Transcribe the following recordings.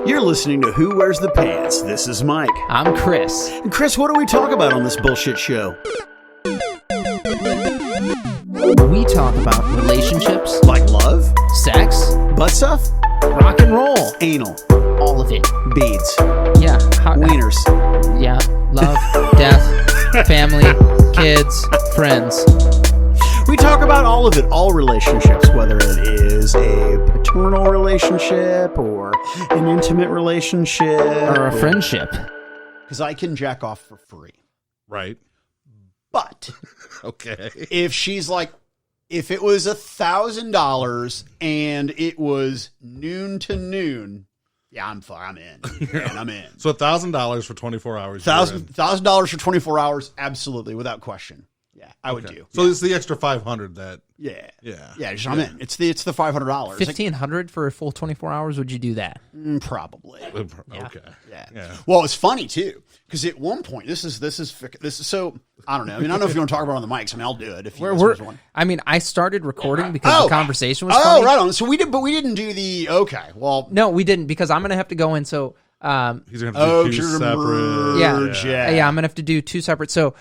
You're listening to Who Wears the Pants. This is Mike. I'm Chris. And Chris, what do we talk about on this bullshit show? We talk about relationships, Like love, sex, butt stuff, rock and roll, anal, all of it. beads, Yeah. wieners. Yeah. Love, death, family, kids, friends. We talk about all of it, all relationships, whether it is a paternal relationship or an intimate relationship. Or a friendship. Because I can jack off for free. Right. But Okay. if she's like, if it was $1,000 and it was noon to noon, yeah, I'm in. Man, I'm in. So $1,000 for 24 hours. $1,000 for 24 hours, absolutely, without question. Yeah, I would do. So it's the extra 500 that. Yeah. Yeah. I'm in. It's the $500. $1,500 for a full 24 hours? Would you do that? Probably. Okay. Yeah. Well, it's funny too because at one point this is so I don't know. I mean, I don't know if you want to talk about it on the mics. I mean, I'll do it if you guys want. I mean, I started recording because the conversation was funny. Oh, right on. So we didn't do the okay. Well, no, we didn't because I'm gonna have to go in. So He's going to have to do two separate. Yeah, I'm gonna have to do two separate. So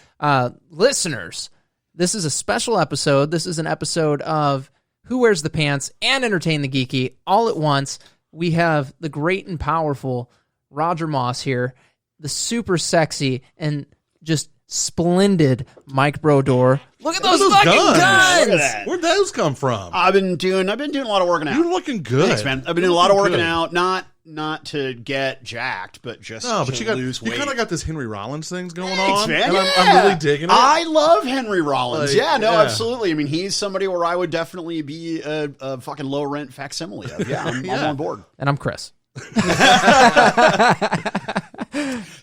listeners, this is a special episode. This is an episode of Who Wears the Pants and Entertain the Geeky all at once. We have the great and powerful Roger Moss here, the super sexy and just splendid Mike Brodeur. Look at those fucking guns! Look at that. Where'd those come from? I've been doing a lot of working out. You're looking good. Thanks, man. I've been doing a lot of working out, not to get jacked, but just to lose weight. You kind of got this Henry Rollins things going Thanks, on, man. and Yeah. I'm really digging it. I love Henry Rollins. Like, Absolutely. I mean, he's somebody where I would definitely be a fucking low rent facsimile of. Yeah, I'm on board. And I'm Chris.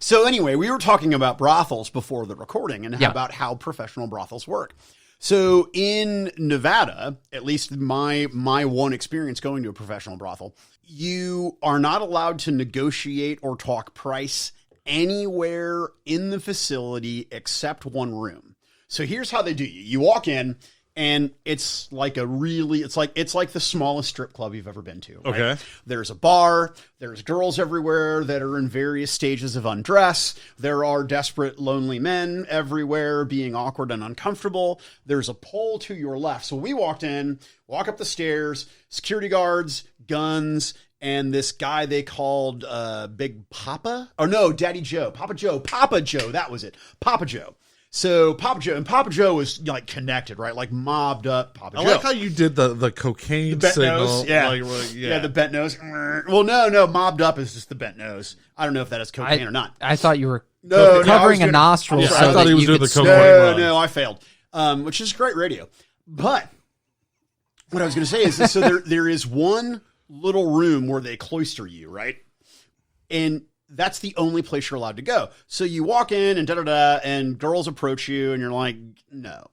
So anyway, we were talking about brothels before the recording and about how professional brothels work. So in Nevada, at least my one experience going to a professional brothel, you are not allowed to negotiate or talk price anywhere in the facility except one room. So here's how they do you. You walk in and it's like it's like the smallest strip club you've ever been to. Right? Okay. There's a bar. There's girls everywhere that are in various stages of undress. There are desperate, lonely men everywhere being awkward and uncomfortable. There's a pole to your left. So we walk up the stairs, security guards, guns, and this guy they called Big Papa. Or no, Daddy Joe. Papa Joe. That was it. Papa Joe. So Papa Joe was like connected, right? Like mobbed up Papa Joe. I like how you did the cocaine bent signal. nose, yeah. The bent nose. Well, no, mobbed up is just the bent nose. I don't know if that is cocaine or not. I thought you were I covering a was nostril. doing- So I thought he was doing the cocaine. No, I failed. Which is great radio. But what I was going to say is that, so there is one little room where they cloister you, right? And that's the only place you're allowed to go. So you walk in and and girls approach you and you're like, no.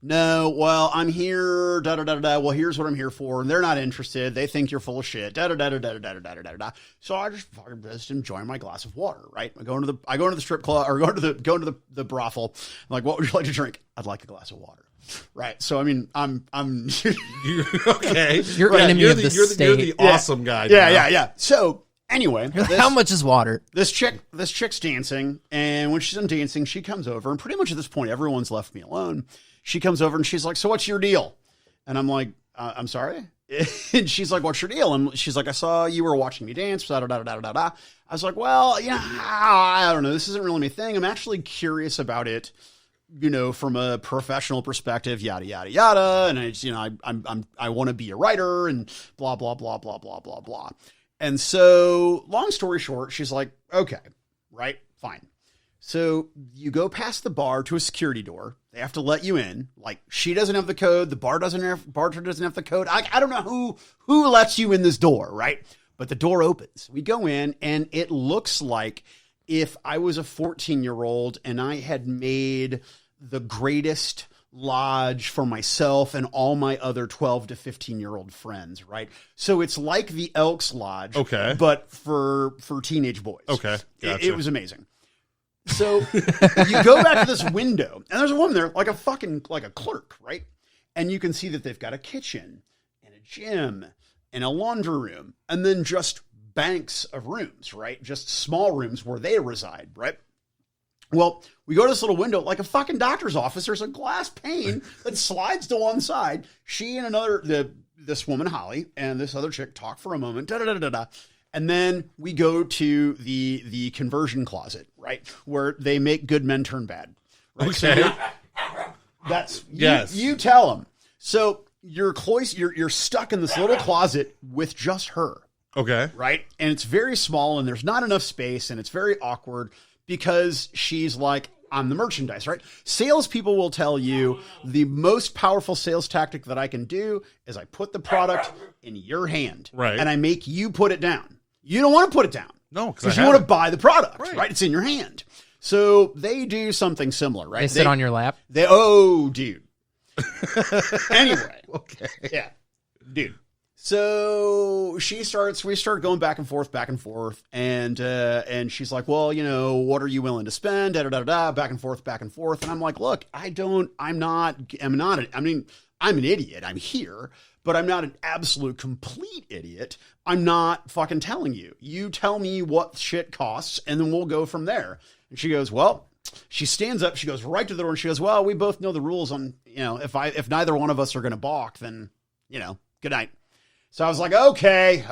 Well, I'm here, Well, here's what I'm here for. And they're not interested. They think you're full of shit, So I just enjoy my glass of water, right? I go into the strip club or go into the brothel. I'm like, what would you like to drink? I'd like a glass of water. Right. So, I mean, I'm Okay. You're enemy of the state. You're the awesome guy. Yeah. So anyway, How much is water? This chick's dancing, and when she's done dancing, she comes over, and pretty much at this point, everyone's left me alone. She comes over and she's like, "So what's your deal?" And I'm like, "I'm sorry." And she's like, "What's your deal?" And she's like, "I saw you were watching me dance." I was like, "Well, I don't know. This isn't really my thing. I'm actually curious about it, from a professional perspective, yada yada yada. And I want to be a writer and blah blah blah blah blah blah blah." And so, long story short, she's like, "Okay, right, fine." So you go past the bar to a security door. They have to let you in. Like, she doesn't have the code. The bartender doesn't have the code. I don't know who lets you in this door, right? But the door opens. We go in, and it looks like if I was a 14-year-old and I had made the greatest lodge for myself and all my other 12 to 15-year-old friends, right? So it's like the Elks Lodge, okay, but for teenage boys. Okay, gotcha. It was amazing. So you go back to this window, and there's a woman there, like a clerk, right? And you can see that they've got a kitchen and a gym and a laundry room, and then just banks of rooms, right? Just small rooms where they reside, right? Well, we go to this little window, like a fucking doctor's office. There's a glass pane that slides to one side. She and this woman, Holly, and this other chick talk for a moment, da-da-da-da-da. And then we go to the conversion closet, right? Where they make good men turn bad. Right? Okay. So that's, yes. You tell them. So you're stuck in this little closet with just her. Okay. Right? And it's very small and there's not enough space and it's very awkward because she's like, I'm the merchandise, right? Salespeople will tell you the most powerful sales tactic that I can do is I put the product in your hand. Right. And I make you put it down. You don't want to put it down. No, because you want to buy the product, right. right? It's in your hand. So they do something similar, right? They sit on your lap. Dude. Anyway. Okay. Yeah. Dude. So we start going back and forth, and she's like, well, what are you willing to spend? Da, da, da, da, back and forth. And I'm like, look, I'm an idiot. I'm here, but I'm not an absolute complete idiot. I'm not fucking telling you. You tell me what shit costs, and then we'll go from there. And she goes, well, she stands up, she goes right to the door, and she goes, well, we both know the rules on, if neither one of us are going to balk, then, good night. So I was like, okay,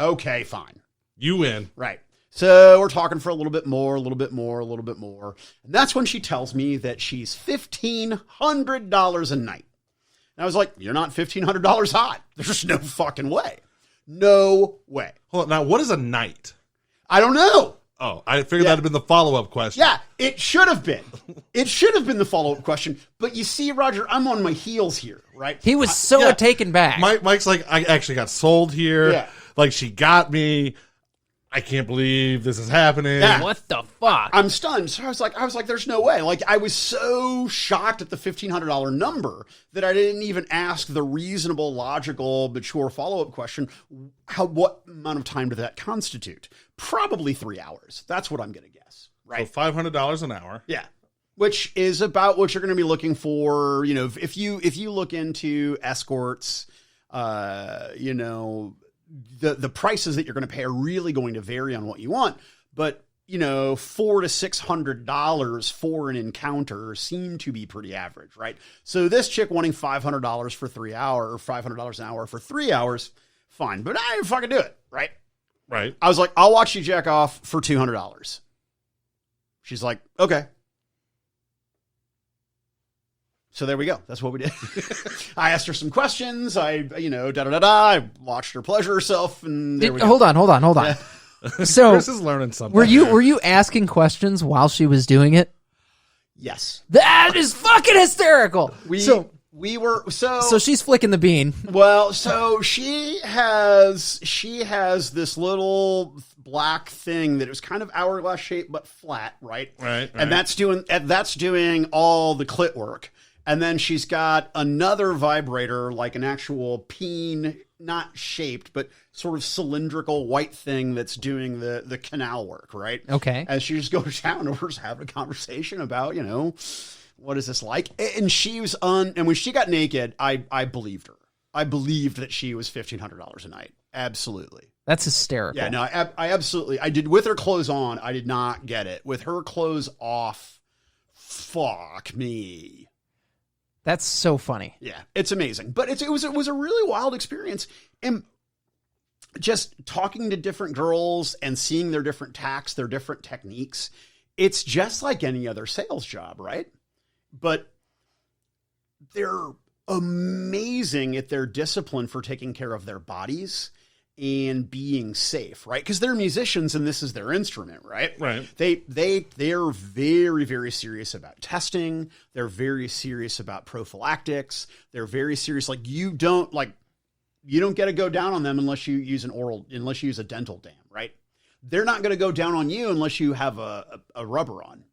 fine. You win. Right. So we're talking for a little bit more. And that's when she tells me that she's $1,500 a night. And I was like, you're not $1,500 hot. There's no fucking way. No way. Hold on. Now, what is a night? I don't know. Oh, I figured that'd have been the follow-up question. Yeah, it should have been. It should have been the follow-up question. But you see, Roger, I'm on my heels here, right? He was taken back. Mike's like, I actually got sold here. Yeah. Like, she got me. I can't believe this is happening. Yeah. What the fuck? I'm stunned. So I was like, there's no way. Like, I was so shocked at the $1,500 number that I didn't even ask the reasonable, logical, mature follow-up question. What amount of time did that constitute? Probably 3 hours. That's what I'm going to guess. Right. So $500 an hour. Yeah. Which is about what you're going to be looking for. If you look into escorts, the prices that you're going to pay are really going to vary on what you want, but $400 to $600 for an encounter seem to be pretty average, right? So this chick wanting $500 for 3 hours, or $500 an hour for 3 hours, fine, but I didn't fucking do it, right? Right. I was like, I'll watch you jack off for $200. She's like, okay. So there we go. That's what we did. I asked her some questions. I watched her pleasure herself, and there we go. Hold on. Yeah. So Chris is learning something. were you asking questions while she was doing it? Yes. That is fucking hysterical. So she's flicking the bean. Well, so she has this little black thing that was kind of hourglass shaped but flat, right? Right. And that's doing all the clit work. And then she's got another vibrator, like an actual peen, not shaped, but sort of cylindrical white thing that's doing the canal work, right? Okay. As she just goes down and we're just having a conversation about, what is this like? And and when she got naked, I believed her. I believed that she was $1,500 a night. Absolutely. That's hysterical. Yeah, no, I absolutely, I did with her clothes on. I did not get it. With her clothes off, fuck me. That's so funny. Yeah, it's amazing. But it was a really wild experience. And just talking to different girls and seeing their different tacks, their different techniques, it's just like any other sales job, right? But they're amazing at their discipline for taking care of their bodies and being safe, right? Because they're musicians and this is their instrument, right? Right. They're very, very serious about testing. They're very serious about prophylactics. They're very serious. Like you don't get to go down on them unless you use a dental dam, right? They're not going to go down on you unless you have a rubber on.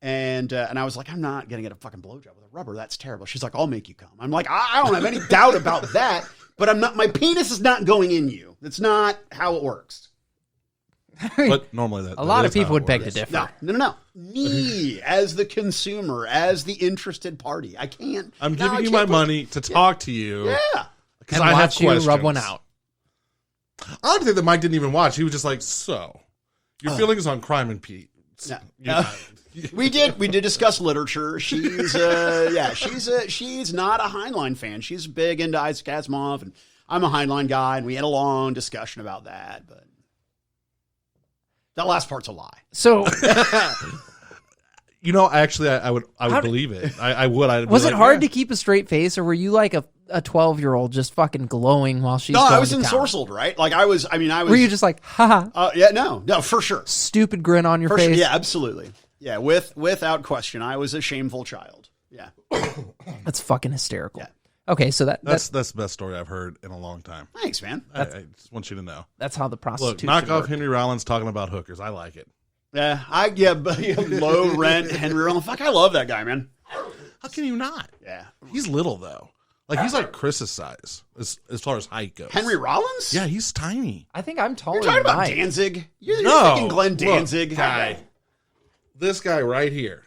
And I was like, I'm not going to get a fucking blowjob with a rubber. That's terrible. She's like, I'll make you come. I'm like, I don't have any doubt about that, but my penis is not going in you. That's not how it works. But normally a lot of people would beg to differ. No. Me, as the consumer, as the interested party, I can't. I'm giving you my money to talk to you. Yeah. Because And I have watch you questions. rub one out. I like to think that Mike didn't even watch. He was just like, so, your feelings on Crime and Pete. Yeah. We did discuss literature. She's she's not a Heinlein fan. She's big into Isaac Asimov, and I'm a Heinlein guy, and we had a long discussion about that, but that last part's a lie. So, actually, I would believe it. I would. Was it hard to keep a straight face, or were you like a 12-year-old just fucking glowing while she's No, going I was to town? ensorcelled, right? Like I was. Were you just like, haha? Yeah, no, for sure. Stupid grin on your For face. sure. Yeah, absolutely. Yeah, without question, I was a shameful child. Yeah, That's fucking hysterical. Yeah. Okay, so that's the best story I've heard in a long time. thanks, man. I just want you to know. that's how the prostitution Look, knock off worked. Henry Rollins talking about hookers. I like it. But low rent Henry Rollins. Fuck, I love that guy, man. How can you not? Yeah, He's little though. Like he's like Chris's size as far as height goes. Henry Rollins. Yeah, he's tiny. I think I'm taller You're talking than about Mike. Danzig. You're No, thinking Glenn look, Danzig. guy. This guy right here.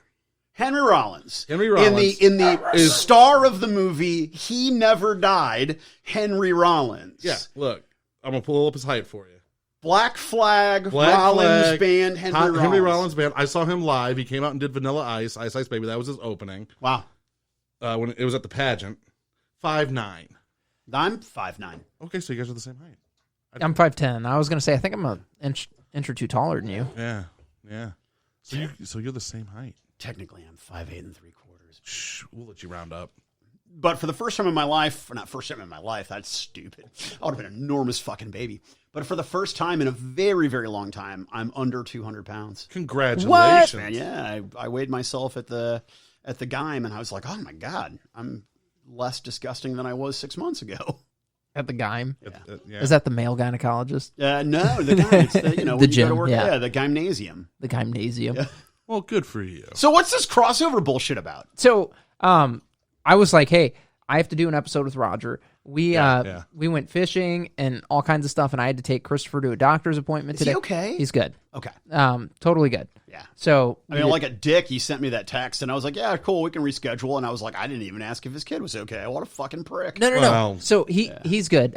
Henry Rollins. Henry Rollins in the star of the movie He Never Died, Henry Rollins. Yeah, look. I'm gonna pull up his height for you. Black Flag, Black Rollins Flag, Band, Henry Rollins Band. I saw him live. He came out and did Vanilla Ice, Ice Ice Baby. That was his opening. Wow. When it was at the pageant. 5'9". I'm 5'9". Okay, so you guys are the same height. I'm 5'10". I was gonna say I think I'm an inch or two taller than you. Yeah. So you're the same height. Technically, I'm 5'8" and 3/4. Shh, we'll let you round up. But for the first time in my life, not first time in my life, that's stupid. I would have been an enormous fucking baby. But for the first time in a very, very long time, I'm under 200 pounds. Congratulations. Man, yeah, I weighed myself at the Gime, and I was like, oh my God, I'm less disgusting than I was 6 months ago. At the Gime. Yeah. Is that the male gynecologist? No, the Gime. It's the, The when you gym, go to work, yeah. the gymnasium. The gymnasium. Yeah. Well, good for you. So what's this crossover bullshit about? So, I was like, hey, I have to do an episode with Roger. We we went fishing and all kinds of stuff, and I had to take Christopher to a doctor's appointment today. Is he okay? He's good. Okay. Totally good. Yeah. So I mean, like a dick, he sent me that text, and I was like, yeah, cool, we can reschedule. And I was like, I didn't even ask if his kid was okay. What a fucking prick. No. Well, So he's good.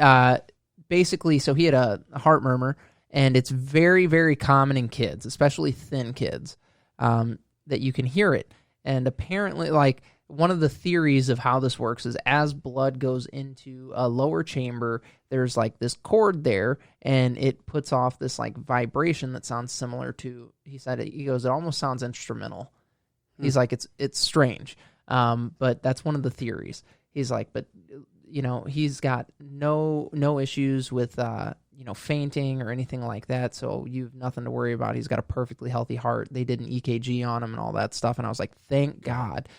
Basically, so he had a heart murmur, and it's very, very common in kids, especially thin kids, that you can hear it. And apparently, like, one of the theories of how this works is as blood goes into a lower chamber, there's like this cord there, and it puts off this like vibration that sounds similar to, he goes, it almost sounds instrumental. He's like, it's strange. But that's one of the theories. He's like, but he's got no issues with, fainting or anything like that. So you've nothing to worry about. He's got a perfectly healthy heart. They did an EKG on him and all that stuff. And I was like, thank God.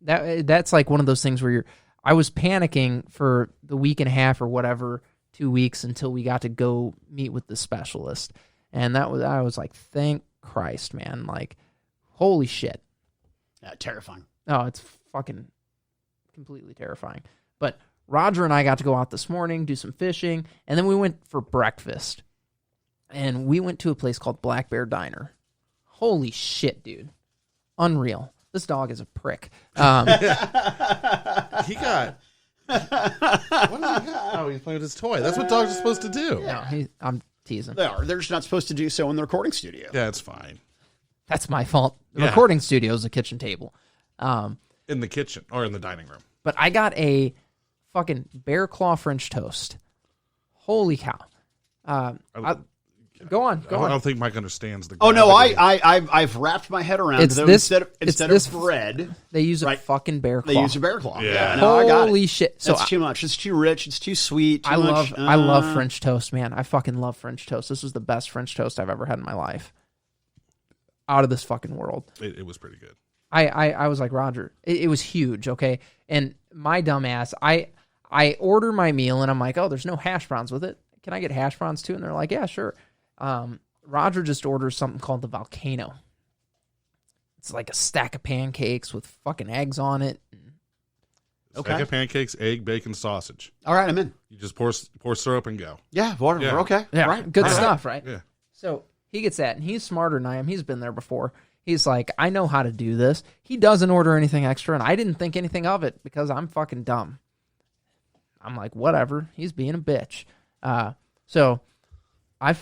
That's like one of those things where I was panicking for the week and a half or whatever, 2 weeks until we got to go meet with the specialist. And I was like, thank Christ, man. Like, holy shit. Yeah, terrifying. Oh, it's fucking completely terrifying. But Roger and I got to go out this morning, do some fishing, and then we went for breakfast. And we went to a place called Black Bear Diner. Holy shit, dude. Unreal. This dog is a prick. He got... What did he have? Oh, he's playing with his toy. That's what dogs are supposed to do. No, I'm teasing. They are. They're just not supposed to do so in the recording studio. Yeah, it's fine. That's my fault. The Yeah. recording studio is a kitchen table. In the kitchen or in the dining room. But I got a fucking bear claw French toast. Holy cow. Go on. I don't think Mike understands the. Oh no, gravity. I've wrapped my head around It's them. this- instead it's of bread, They use a Right. fucking bear claw. they use a bear claw. Yeah. No, I got it. Holy shit. So That's too much. It's too rich. It's too sweet. Too I much. love French toast, man. I fucking love French toast. This was the best French toast I've ever had in my life. Out of this fucking world. It was pretty good. I was like, Roger, it was huge, okay? And my dumb ass, I order my meal, and I'm like, oh, there's no hash browns with it. Can I get hash browns too? And they're like, yeah, sure. Roger just orders something called the Volcano. It's like a stack of pancakes with fucking eggs on it. Okay. Stack of pancakes, egg, bacon, sausage. All right, I'm in. You just pour syrup and go. Yeah, whatever. Yeah. Okay. Yeah, Right. good Right. stuff, right? Yeah. So he gets that, and he's smarter than I am. He's been there before. He's like, I know how to do this. He doesn't order anything extra, and I didn't think anything of it because I'm fucking dumb. I'm like, whatever. He's being a bitch. So I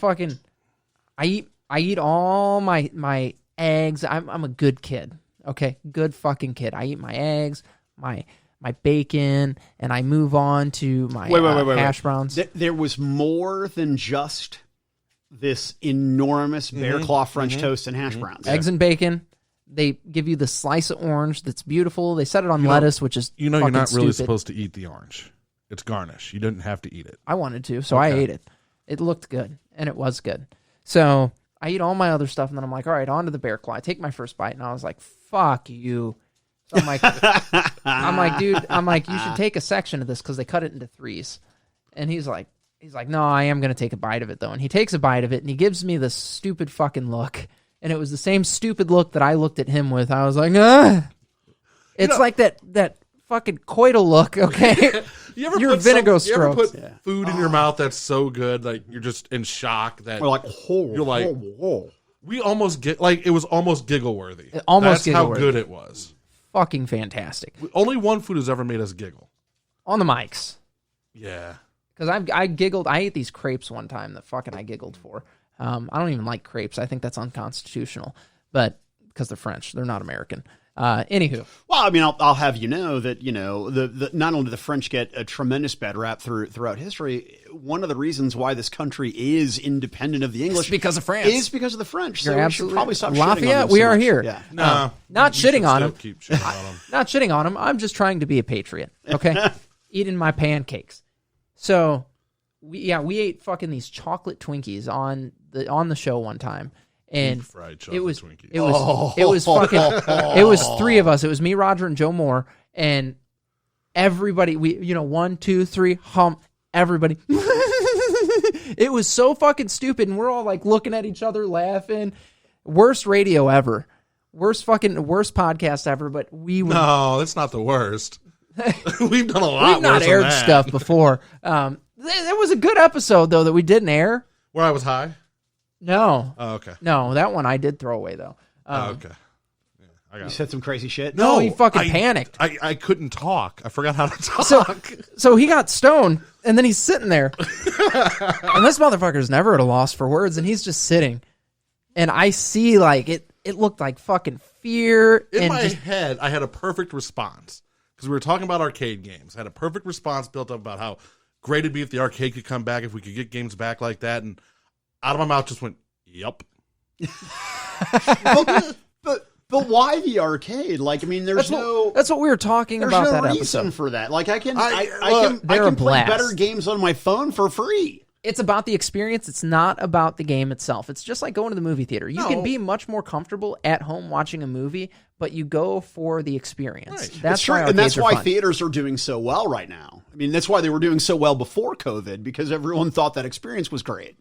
eat all my eggs. I'm a good kid. Okay, good fucking kid. I eat my eggs, my bacon, and I move on to my hash browns. There was more than just this enormous bear claw French toast and hash browns. Eggs and bacon. They give you the slice of orange that's beautiful. They set it on lettuce, which is you're not really stupid. supposed to eat the orange. It's garnish. You didn't have to eat it. I wanted to, so I ate it. It looked good, and it was good. So I eat all my other stuff, and then I'm like, all right, on to the bear claw. I take my first bite, and I was like, fuck you. So I'm like, dude, you should take a section of this because they cut it into 3s. And he's like, no, I am going to take a bite of it, though. And he takes a bite of it, and he gives me this stupid fucking look. And it was the same stupid look that I looked at him with. I was like, It's like that fucking coital look, okay? Your vinegar strokes. You ever put food in your mouth that's so good, like you're just in shock that We're like, you're like, we almost get like it was almost giggle worthy. Almost that's how giggle-worthy. good it was. Fucking fantastic. Only one food has ever made us giggle. On the mics. Yeah. Because I giggled. I ate these crepes one time that fucking I giggled for. I don't even like crepes. I think that's unconstitutional. But because they're French, they're not American. Anywho. Well, I mean, I'll have you know that, the not only do the French get a tremendous bad rap throughout history, one of the reasons why this country is independent of the English because of France. is because of the French. You're so we should probably stop shitting on Lafayette, them we so are much. here. Yeah. No. Not shitting on them. Keep shitting on them. Not shitting on them. I'm just trying to be a patriot. Okay? Eating my pancakes. So, we ate fucking these chocolate Twinkies on the show one time. And fried chocolate it was Twinkies. it was fucking it was 3 of us. It was me, Roger, and Joe Moore, and everybody. We 1, 2, 3 hump everybody. It was so fucking stupid, and we're all like looking at each other, laughing. Worst radio ever. Worst podcast ever. But no, that's not the worst. We've done a lot. We've not worse aired than that. stuff before. There was a good episode though that we didn't air. Where I was high. No. Oh, okay. No, that one I did throw away though. Okay. Yeah, I got You it. said some crazy shit. No, he fucking panicked. I couldn't talk. I forgot how to talk. So he got stoned, and then he's sitting there. And this motherfucker's never at a loss for words, and he's just sitting. And I see, like, it looked like fucking fear. In and my just, head, I had a perfect response. Because we were talking about arcade games. I had a perfect response built up about how great it'd be if the arcade could come back, if we could get games back like that. And out of my mouth just went, yup. But why the arcade? Like, I mean, that's what we were talking there's about no that reason episode. for that. Like, I can they're a play blast. better games on my phone for free. It's about the experience. It's not about the game itself. It's just like going to the movie theater. You can be much more comfortable at home watching a movie, but you go for the experience. Right. That's true, why and that's why fun. theaters are doing so well right now. I mean, that's why they were doing so well before COVID, because everyone thought that experience was great.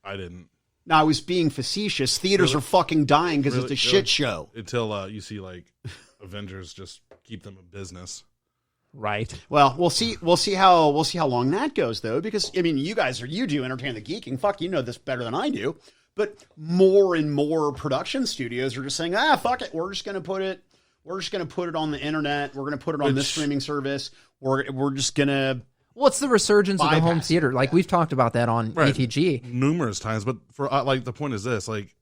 I didn't. Now, I was being facetious. Theaters are fucking dying because it's a shit show. Until you see, like, Avengers just keep them in business. Right. Well, we'll see how long that goes, though, because I mean, you do entertain the geeking. Fuck, you know this better than I do. But more and more production studios are just saying, fuck it, we're just gonna put it on the internet. We're gonna put it on this streaming service. We're just gonna. Well, it's the resurgence of the home bypass it. theater. Like we've talked about that on ATG. Numerous times, but for like the point is this: like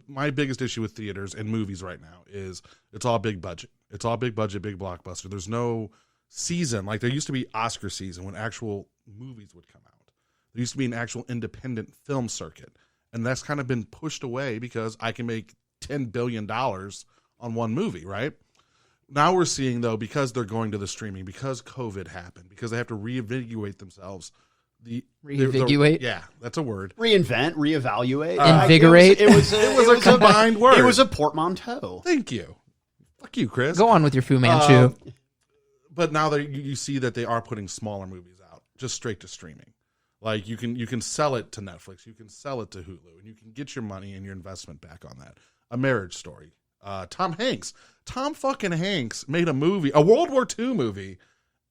my biggest issue with theaters and movies right now is it's all big budget. It's all big budget, big blockbuster. There's no season like there used to be Oscar season when actual movies would come out. There used to be an actual independent film circuit, and that's kind of been pushed away because I can make $10 billion on one movie, right? Now we're seeing, though, because they're going to the streaming, because COVID happened, because they have to reinvigorate themselves. Reinvigorate? Yeah, that's a word. Reinvent, reevaluate, invigorate. It was a combined word. It was a portmanteau. Thank you. Fuck you, Chris. Go on with your Fu Manchu. But now you see that they are putting smaller movies out, just straight to streaming. Like you can sell it to Netflix, you can sell it to Hulu, and you can get your money and your investment back on that. A Marriage Story. Tom fucking Hanks made a movie, a World War II movie,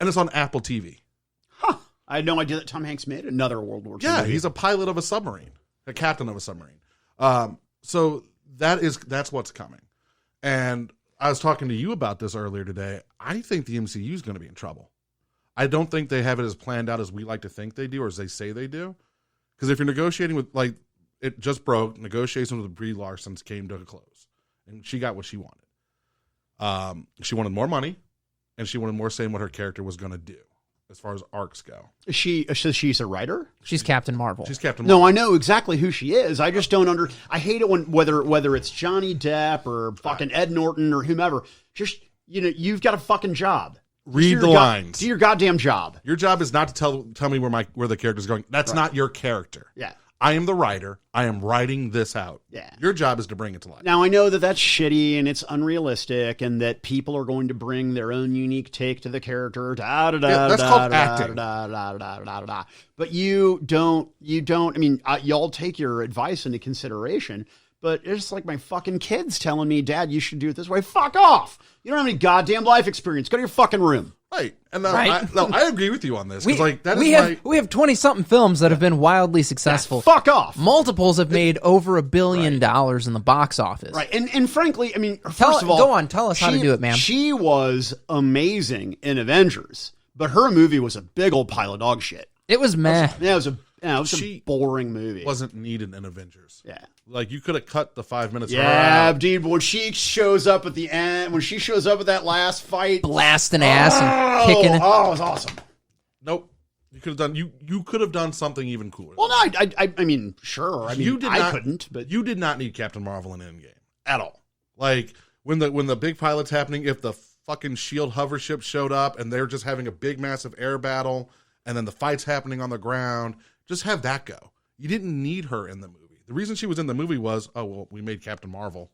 and it's on Apple TV. Huh. I had no idea that Tom Hanks made another World War II movie. He's a pilot of a submarine, a captain of a submarine. So that's what's coming. And I was talking to you about this earlier today. I think the MCU is going to be in trouble. I don't think they have it as planned out as we like to think they do or as they say they do. Because if you're negotiating with, like, it just broke, negotiations with Brie Larson came to a close. And she got what she wanted. She wanted more money, and she wanted more saying what her character was going to do as far as arcs go. She's a writer? She's Captain Marvel. She's Captain Marvel. No, I know exactly who she is. I just don't I hate it when whether it's Johnny Depp or fucking Ed Norton or whomever. Just, you've got a fucking job. Read the lines. Do your goddamn job. Your job is not to tell me where the character's going. That's not your character. Yeah. I am the writer. I am writing this out. Yeah. Your job is to bring it to life. Now, I know that that's shitty and it's unrealistic and that people are going to bring their own unique take to the character. That's called acting. But you don't, I mean, y'all take your advice into consideration, but it's like my fucking kids telling me, Dad, you should do it this way. Fuck off. You don't have any goddamn life experience. Go to your fucking room. Right. And I agree with you on this. We have 20-something films that have been wildly successful. Yeah, fuck off. Multiples have made over $1 billion in the box office. Right. And frankly, I mean, first of all, go on, tell us how to do it, ma'am. She was amazing in Avengers, but her movie was a big old pile of dog shit. It was meh. Yeah, it was a boring movie. Wasn't needed in Avengers. Yeah. Like, you could have cut the 5 minutes. Yeah, dude. But when she shows up at the end, when she shows up at that last fight, blasting ass and kicking it. Oh, it was awesome. Nope. You could have done. You could have done something even cooler. Well, no, I mean, sure. I mean, I couldn't, but you did not need Captain Marvel in Endgame at all. Like, when the big pilot's happening, if the fucking Shield hover ship showed up and they're just having a big massive air battle, and then the fight's happening on the ground, just have that go. You didn't need her in the movie. The reason she was in the movie was, we made Captain Marvel.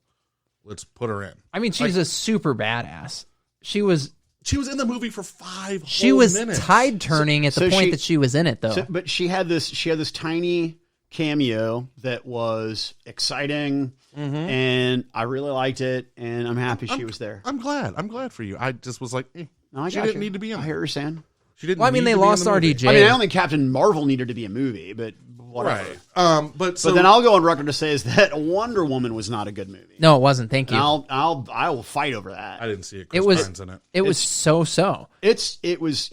Let's put her in. I mean, she's a super badass. She was in the movie for 5 She whole was minutes. tide turning at the point that she was in it, though. But she had this tiny cameo that was exciting, and I really liked it, and I'm happy she was there. I'm glad. I'm glad for you. I just was like, no, she didn't need to be in. I hear her saying. She didn't. Well, I mean, they lost RDJ. I mean, I don't think Captain Marvel needed to be a movie, but whatever. Right. But then I'll go on record to say is that Wonder Woman was not a good movie. No, it wasn't. Thank you. I will fight over that. I didn't see it. Chris Pine's in it. It was so. It's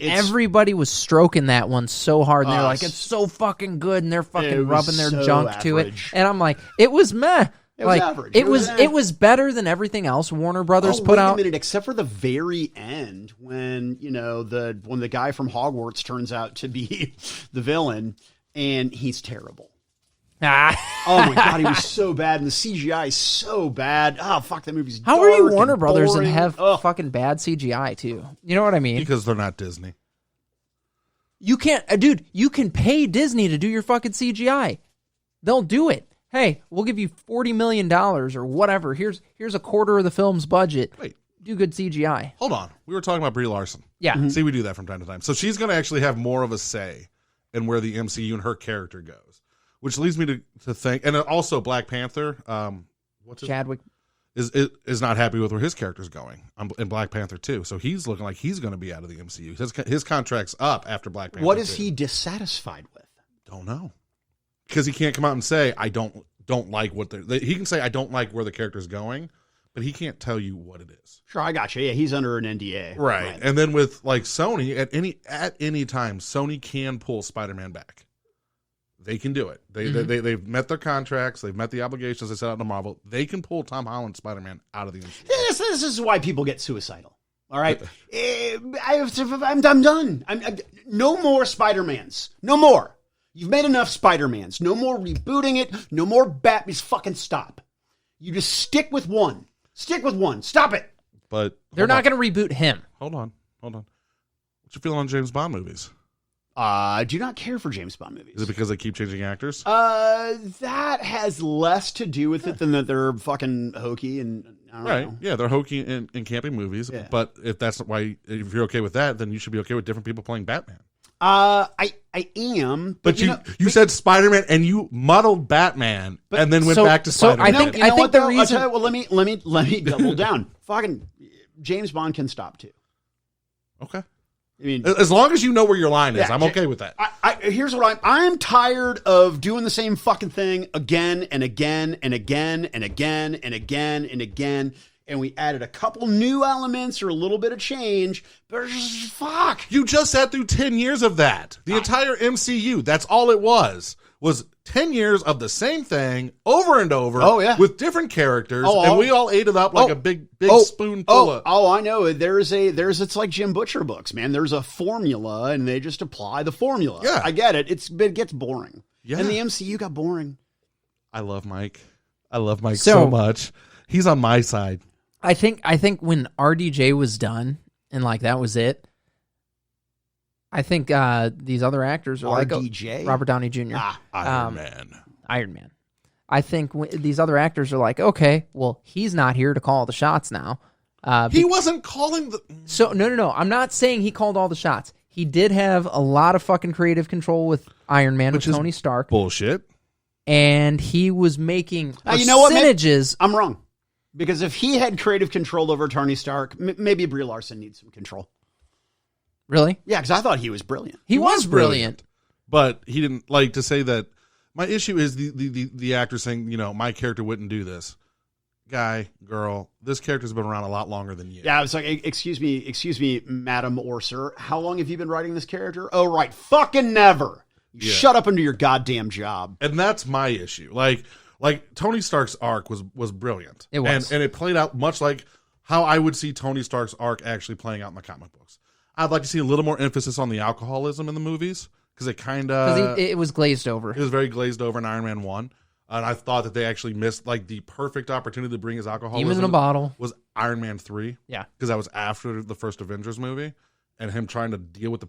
everybody was stroking that one so hard, and they're like, "It's so fucking good," and they're fucking rubbing their junk to it, and I'm like, "It was meh." It was average. It was better than everything else Warner Brothers put out. Wait a minute, except for the very end when when the guy from Hogwarts turns out to be the villain and he's terrible. Oh my god, he was so bad, and the CGI is so bad. Oh fuck, that movie's How are you Warner and Brothers boring. and have fucking bad CGI too? You know what I mean? Because they're not Disney. You can't, dude. You can pay Disney to do your fucking CGI. They'll do it. Hey, we'll give you $40 million or whatever. Here's a quarter of the film's budget. Wait. Do good CGI. Hold on. We were talking about Brie Larson. Yeah. See, we do that from time to time. So she's going to actually have more of a say in where the MCU and her character goes, which leads me to think, and also Black Panther, Chadwick is not happy with where his character's going in Black Panther 2. So he's looking like he's going to be out of the MCU. His contract's up after Black Panther. What is 2. he dissatisfied with? Don't know. Because he can't come out and say, I don't like what he can say, I don't like where the character's going, but he can't tell you what it is. Sure, I got you. Yeah, he's under an NDA. Right. And then with like Sony, at any time, Sony can pull Spider-Man back. They can do it. They've met their contracts. They've met the obligations they set out to Marvel. They can pull Tom Holland's Spider-Man out of the MCU. This is why people get suicidal. All right? I'm done. No more Spider-Mans. No more. You've made enough Spider-Mans. No more rebooting it. No more Batmans. Fucking stop. You just stick with one. Stick with one. Stop it. But they're not going to reboot him. Hold on. What's your feeling on James Bond movies? I do not care for James Bond movies. Is it because they keep changing actors? That has less to do with it than that they're fucking hokey and I don't know. Yeah, they're hokey and campy movies. Yeah. But if you're okay with that, then you should be okay with different people playing Batman. I am, but you said Spider-Man and you muddled Batman and then went back to Spider-Man. I think the reason. Well, let me double down. Fucking James Bond can stop too. Okay. I mean, as long as you know where your line is, I'm okay with that. Here's what I'm tired of doing the same fucking thing again and again and again and again and again and again. And we added a couple new elements or a little bit of change, but fuck. You just sat through 10 years of that. The entire MCU, that's all it was was 10 years of the same thing over and over. Oh, yeah. With different characters, Oh, and we all ate it up like a big spoonful of. I know. It's like Jim Butcher books, man. There's a formula, and they just apply the formula. Yeah. I get it. It gets boring. Yeah. And the MCU got boring. I love Mike so much. He's on my side. I think when RDJ was done and like that was it, I think these other actors are RDJ? like Robert Downey Jr. Iron Man. Iron Man. I think these other actors are like, okay, well, he's not here to call the shots now. He wasn't calling the. So no. I'm not saying he called all the shots. He did have a lot of fucking creative control with Iron Man, with Tony Stark. Bullshit. And he was making you know what, percentages. I'm wrong. Because if he had creative control over Tony Stark, maybe Brie Larson needs some control. Really? Yeah, because I thought he was brilliant. He was brilliant. But he didn't like to say that. My issue is the actor saying, my character wouldn't do this. Guy, girl, this character's been around a lot longer than you. Yeah, I was like, excuse me, Madam or Sir, how long have you been writing this character? Oh, right, fucking never. Yeah. Shut up and do your goddamn job. And that's my issue. Like Tony Stark's arc was brilliant. It was. And it played out much like how I would see Tony Stark's arc actually playing out in the comic books. I'd like to see a little more emphasis on the alcoholism in the movies because it was glazed over. It was very glazed over in Iron Man 1. And I thought that they actually missed like the perfect opportunity to bring his alcoholism. Demon in a bottle. Was Iron Man 3. Yeah. Because that was after the first Avengers movie. And him trying to deal with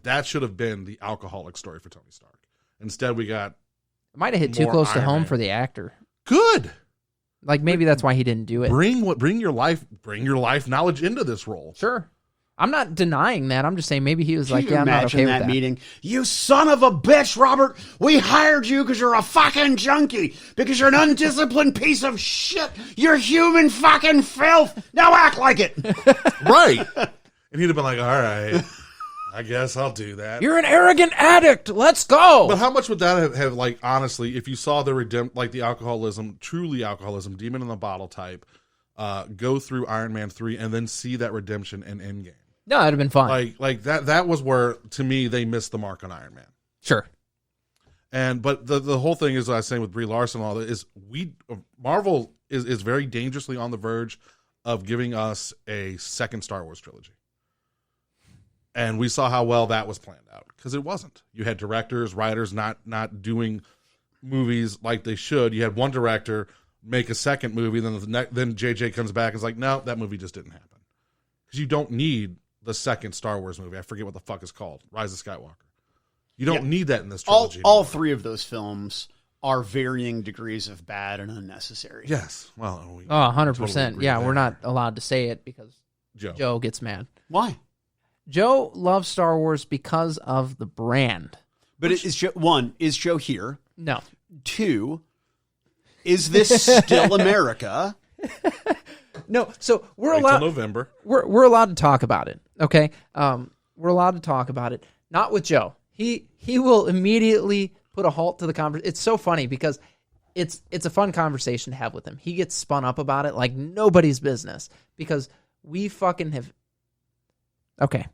that should have been the alcoholic story for Tony Stark. Instead, we got. It might have hit too close to home for the actor. Good. Like maybe that's why he didn't do it. Bring your life knowledge into this role. Sure. I'm not denying that. I'm just saying maybe he was like, Can you yeah, I'm not imagine okay that with that. meeting? You son of a bitch, Robert. We hired you because you're a fucking junkie. Because you're an undisciplined piece of shit. You're human fucking filth. Now act like it. Right. And he'd have been like, all right, I guess I'll do that. You're an arrogant addict. Let's go. But how much would that have like, honestly, if you saw the alcoholism, truly alcoholism, demon in the bottle type, go through Iron Man 3 and then see that redemption in Endgame? No, it'd have been fun. Like that was where, to me, they missed the mark on Iron Man. Sure. But the whole thing is, I was saying with Brie Larson and all that, is Marvel is very dangerously on the verge of giving us a second Star Wars trilogy. And we saw how well that was planned out, because it wasn't. You had directors, writers not doing movies like they should. You had one director make a second movie, then JJ comes back and is like, no, that movie just didn't happen. Because you don't need the second Star Wars movie. I forget what the fuck it's called. Rise of Skywalker. You don't need that in this trilogy. All three of those films are varying degrees of bad and unnecessary. Yes. Well, 100%. Totally Yeah, there. we're not allowed to say it because Joe gets mad. Why? Joe loves Star Wars because of the brand. But is Joe here? No. 2, is this still America? No, so we're Wait allowed till November. We're allowed to talk about it, okay? We're allowed to talk about it. Not with Joe. He will immediately put a halt to the conversation. It's so funny because it's a fun conversation to have with him. He gets spun up about it like nobody's business because we fucking have. Okay,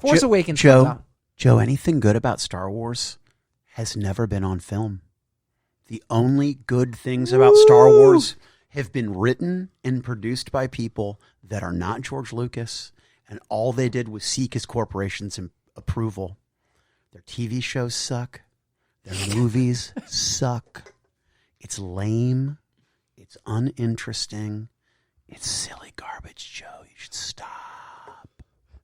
Force Awakens. Joe, anything good about Star Wars has never been on film. The only good things about Star Wars have been written and produced by people that are not George Lucas, and all they did was seek his corporation's approval. Their TV shows suck. Their movies suck. It's lame. It's uninteresting. It's silly garbage, Joe. You should stop.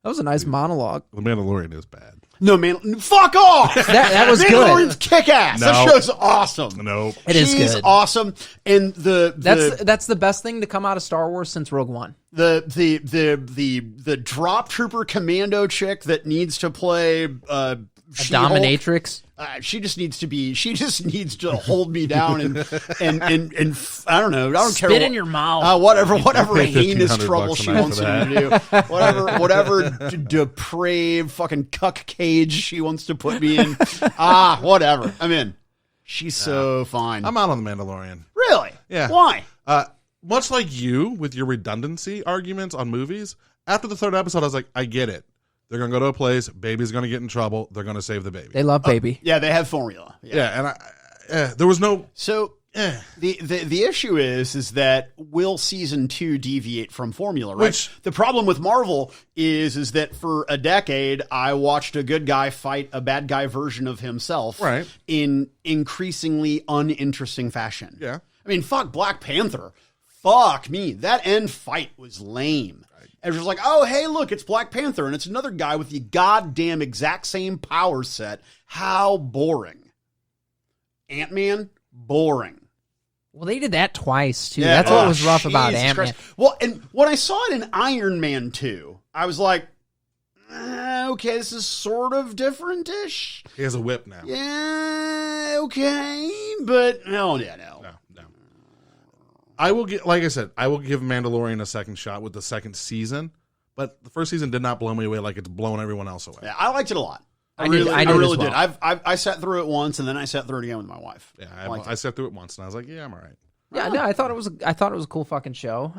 That was a nice monologue. The Mandalorian is bad. No, man, fuck off! That was Mandalorian's good. kick ass. That No. show's awesome. Nope. It is She's good. awesome, and That's the best thing to come out of Star Wars since Rogue One. the drop trooper commando chick that needs to play She-Hulk, Dominatrix. she just needs to hold me down and I don't know. I don't care. Spit in your mouth. Whatever pay heinous $1,500 trouble a she night wants for me to do. Whatever depraved fucking cuck cage she wants to put me in. Whatever. I'm in. She's so fine. I'm out on the Mandalorian. Really? Yeah. Why? Much like you with your redundancy arguments on movies, after the third episode, I was like, I get it. They're going to go to a place, baby's going to get in trouble, they're going to save the baby. They love baby. Yeah, they have formula. Yeah, and there was no. So the issue is that will season 2 deviate from formula, right? Which- the problem with Marvel is that for a decade I watched a good guy fight a bad guy version of himself, Right. in increasingly uninteresting fashion. Yeah. I mean, fuck Black Panther. Fuck me. That end fight was lame. And it was like, oh, hey, look, it's Black Panther, and it's another guy with the goddamn exact same power set. How boring. Ant-Man, boring. Well, they did that twice too. That's what was rough about Jesus Ant-Man. Christ. Well, and when I saw it in Iron Man 2, I was like, okay, this is sort of different-ish. He has a whip now. Yeah, okay, but no. No. I will get, like I said, I will give Mandalorian a second shot with the second season, but the first season did not blow me away like it's blown everyone else away. Yeah, I liked it a lot. I did really as did. well. I sat through it once, and then I sat through it again with my wife. Yeah, liked I sat through it once and I was like, yeah, I'm all right. Yeah, no, I thought it was a cool fucking show.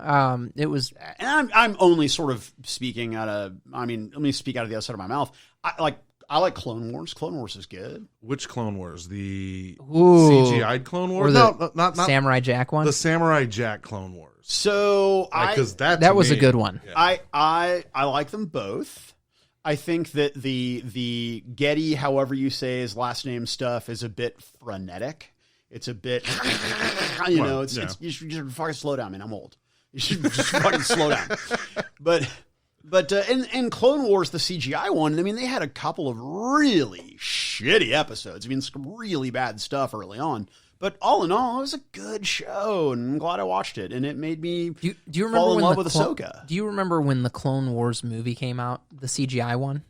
It was And I'm only sort of speaking out of. I mean, let me speak out of the other side of my mouth. I like Clone Wars. Clone Wars is good. Which Clone Wars? The Ooh. CGI'd Clone or Wars? the No, not Samurai Jack one. the Samurai Jack Clone Wars. So Because That was a good one. Yeah. I like them both. I think that the Getty, however you say his last name stuff, is a bit frenetic. It's a bit, you should fucking slow down, man. I'm old. You should just fucking slow down. But in Clone Wars, the CGI one, I mean, they had a couple of really shitty episodes. I mean, some really bad stuff early on. But all in all, it was a good show, and I'm glad I watched it. And it made me Do you remember fall in when love the with Ahsoka. Do you remember when the Clone Wars movie came out, the CGI one?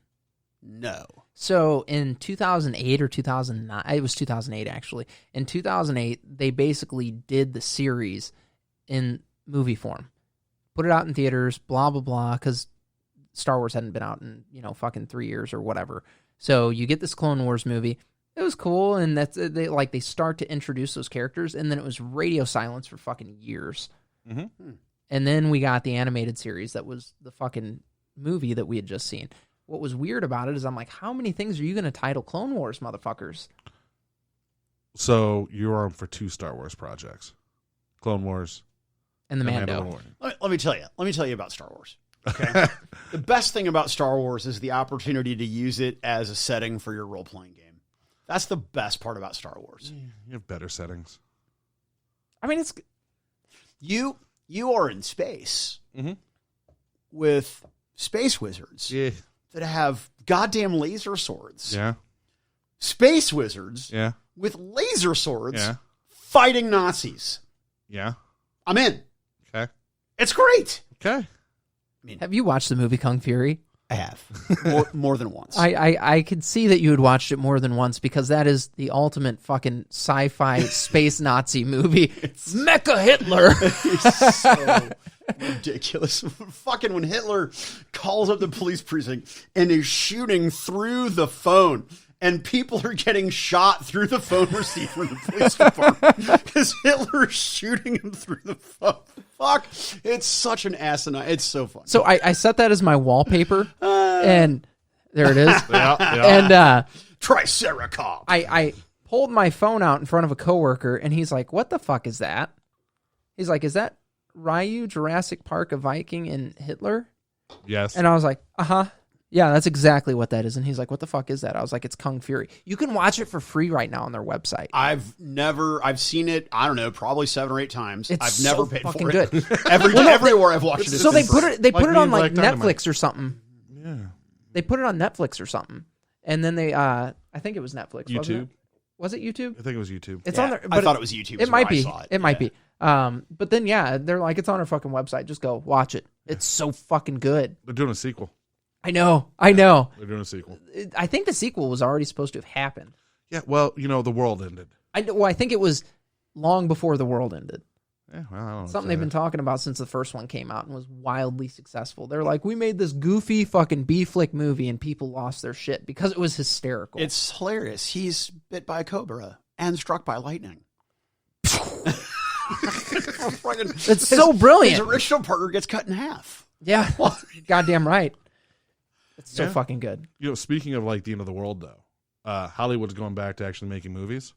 No. So in 2008 or 2009, it was 2008 actually. In 2008, they basically did the series in movie form, put it out in theaters, blah blah blah, because Star Wars hadn't been out in fucking 3 years or whatever. So you get this Clone Wars movie. It was cool, and they start to introduce those characters, and then it was radio silence for fucking years. Mm-hmm. And then we got the animated series that was the fucking movie that we had just seen. What was weird about it is I'm like, how many things are you going to title Clone Wars, motherfuckers? So you're on for 2 Star Wars projects. Clone Wars And the Mando. Mandalorian. Let me tell you. Let me tell you about Star Wars. Okay. The best thing about Star Wars is the opportunity to use it as a setting for your role-playing game. That's the best part about Star Wars. You have better settings. I mean, it's You are in space Mm-hmm. with space wizards Yeah. that have goddamn laser swords. Yeah. Space wizards Yeah. with laser swords Yeah. fighting Nazis. Yeah. I'm in. Okay. It's great. Okay. have you watched the movie Kung Fury? I have. More than once. I could see that you had watched it more than once because that is the ultimate fucking sci-fi space Nazi movie. Mecha Hitler. It's so ridiculous. Fucking when Hitler calls up the police precinct and is shooting through the phone, and people are getting shot through the phone receiver in the police department because Hitler is shooting him through the phone. Fuck. It's such an asinine. It's so fun. So I set that as my wallpaper, and there it is. Yeah. And Triceratops. I pulled my phone out in front of a coworker, and he's like, "What the fuck is that?" He's like, "Is that Ryu, Jurassic Park, a Viking, and Hitler?" Yes. And I was like, "Uh-huh. Yeah, that's exactly what that is." And he's like, "What the fuck is that?" I was like, "It's Kung Fury. You can watch it for free right now on their website." I've seen it, I don't know, probably 7 or 8 times. It's I've never so paid fucking for it. good. Everywhere I've watched it. So they put it Like it me on and like Black Dynamite. Netflix or something. Yeah. They put it on Netflix or something. And then they I think it was Netflix, wasn't YouTube. it? Was it YouTube? I think it was YouTube. It's Yeah, on there. I But thought it was YouTube. It is might where I be. saw It might Yeah. be. But then they're like, it's on our fucking website. Just go watch it. It's so fucking good. They're doing a sequel. I know. They're doing a sequel. I think the sequel was already supposed to have happened. Yeah. Well, the world ended. I think it was long before the world ended. Yeah. Well, I don't know. Something they've been talking about since the first one came out and was wildly successful. They're like, we made this goofy fucking B-flick movie and people lost their shit because it was hysterical. It's hilarious. He's bit by a cobra and struck by lightning. It's so brilliant. His original partner gets cut in half. Yeah. Goddamn right. It's so Yeah. fucking good. Speaking of like the end of the world, though, Hollywood's going back to actually making movies.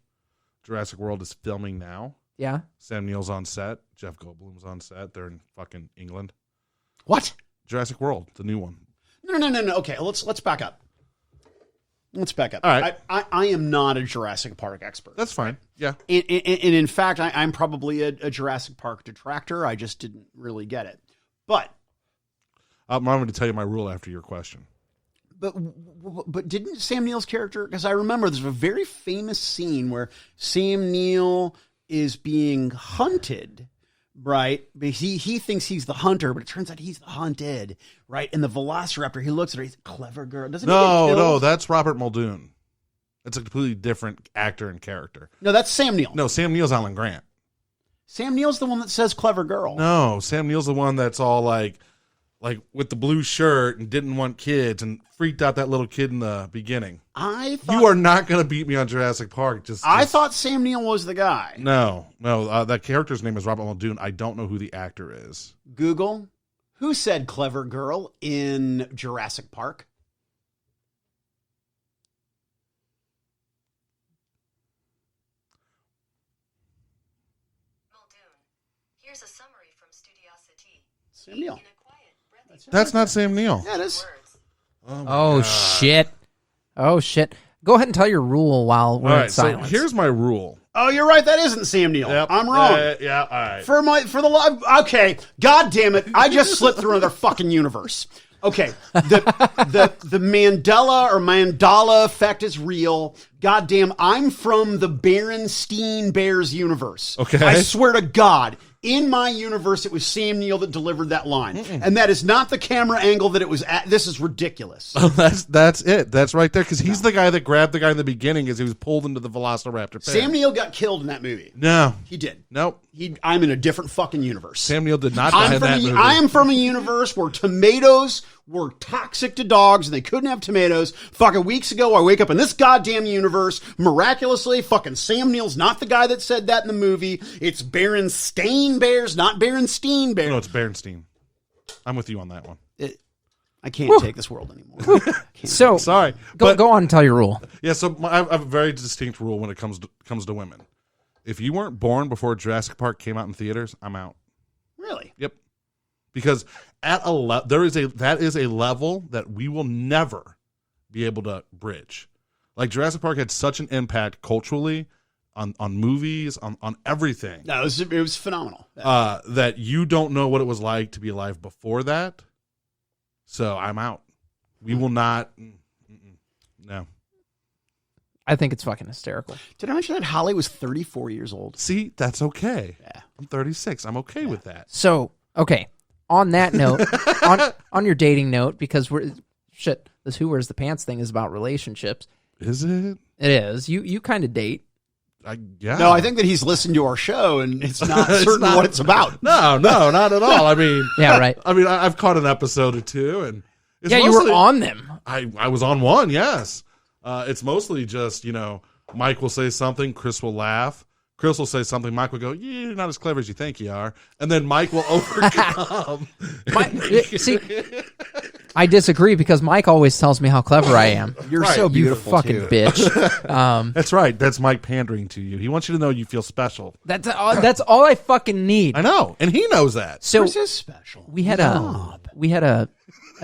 Jurassic World is filming now. Yeah. Sam Neill's on set. Jeff Goldblum's on set. They're in fucking England. What? Jurassic World, the new one. No. Okay, let's back up. Let's back up. All right. I am not a Jurassic Park expert. That's fine. Yeah. And in fact, I'm probably a Jurassic Park detractor. I just didn't really get it. But I'm going to tell you my rule after your question. But didn't Sam Neill's character, because I remember there's a very famous scene where Sam Neill is being hunted, right? But he thinks he's the hunter, but it turns out he's the hunted, right? And the Velociraptor, he looks at her, he's a clever girl. Doesn't he get killed? No, that's Robert Muldoon. That's a completely different actor and character. No, that's Sam Neill. No, Sam Neill's Alan Grant. Sam Neill's the one that says clever girl. No, Sam Neill's the one that's all like with the blue shirt and didn't want kids and freaked out that little kid in the beginning. You are not going to beat me on Jurassic Park. I thought Sam Neill was the guy. No. That character's name is Robert Muldoon. I don't know who the actor is. Google, who said clever girl in Jurassic Park? Muldoon. Here's a summary from Studiosity. Sam Neill. In a quiet, breathy That's not Sam Neill. Yeah, it is. words. Oh, shit. Oh, shit. Go ahead and tell your rule while we're All in right, so silence. here's my rule. Oh, you're right. That isn't Sam Neill. Yep. I'm wrong. Yeah, all right. For the love. Okay, God damn it! I just slipped through another fucking universe. Okay, the Mandela effect is real. Goddamn, I'm from the Berenstein Bears universe. Okay. I swear to God, in my universe, it was Sam Neill that delivered that line, and that is not the camera angle that it was at. This is ridiculous. Oh, that's it. That's right there because he's the guy that grabbed the guy in the beginning as he was pulled into the Velociraptor pen. Sam Neill got killed in that movie. No, He did. nope. I'm in a different fucking universe. Sam Neill did not die in that movie. I am from a universe where tomatoes were toxic to dogs and they couldn't have tomatoes. Fucking weeks ago, I wake up in this goddamn universe. Miraculously, fucking Sam Neill's not the guy that said that in the movie. It's Berenstain Bears, not Berenstein Bears. No, it's Berenstein. I'm with you on that one. I can't take this world anymore. So, Sorry, go on and tell your rule. Yeah, so I have a very distinct rule when it comes to women. If you weren't born before Jurassic Park came out in theaters, I'm out. Really? Yep. Because that is a level that we will never be able to bridge. Like Jurassic Park had such an impact culturally on movies, on everything. No, it was phenomenal. That you don't know what it was like to be alive before that. So I'm out. We will not. No. I think it's fucking hysterical. Did I mention that Holly was 34 years old? See, that's okay. Yeah. I'm 36. I'm okay with that. So, okay. On that note, on your dating note, because this Who Wears the Pants thing is about relationships. Is it? It is. You kind of date. Yeah. No, I think that he's listened to our show and it's not certain what it's about. No, not at all. I mean, Yeah, right. I mean, I've caught an episode or two, and it's You were on them. I was on one. Yes. It's mostly just Mike will say something, Chris will laugh. Chris will say something, Mike will go, "Yeah, you're not as clever as you think you are," and then Mike will overcome. See, I disagree because Mike always tells me how clever I am. You're Right, so you beautiful, Fucking too. bitch. That's right. That's Mike pandering to you. He wants you to know you feel special. That's all I fucking need. I know, and he knows that. So Chris is special. we had a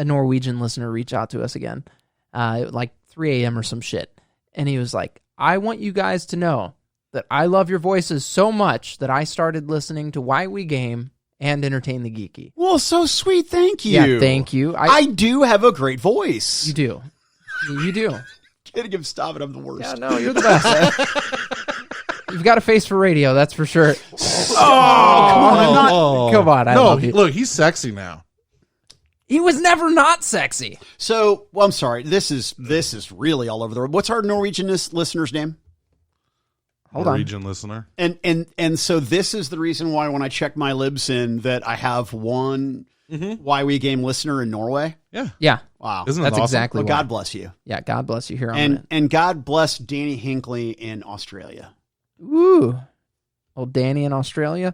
Norwegian listener reach out to us again, like 3 a.m. or some shit, and he was like, "I want you guys to know that I love your voices so much that I started listening to Why We Game and Entertain the Geeky." Well, so sweet. Thank you. Yeah, thank you. I do have a great voice. You do. You do. Kidding him. Stop it. I'm the worst. Yeah, no, you're the best. You've got a face for radio, that's for sure. Oh, come on. I'm not. Come on, I love you. Look, he's sexy now. He was never not sexy. So, well, I'm sorry. This is really all over the world. What's our Norwegian listener's name? Hold on. Norwegian listener. And so this is the reason why when I check my Libsyn that I have one Why We Game listener in Norway. Yeah. Yeah. Wow. Isn't that That's awesome? exactly Well, why. God bless you. Yeah, God bless you here on it. And God bless Danny Hinckley in Australia. Ooh. Old Danny in Australia.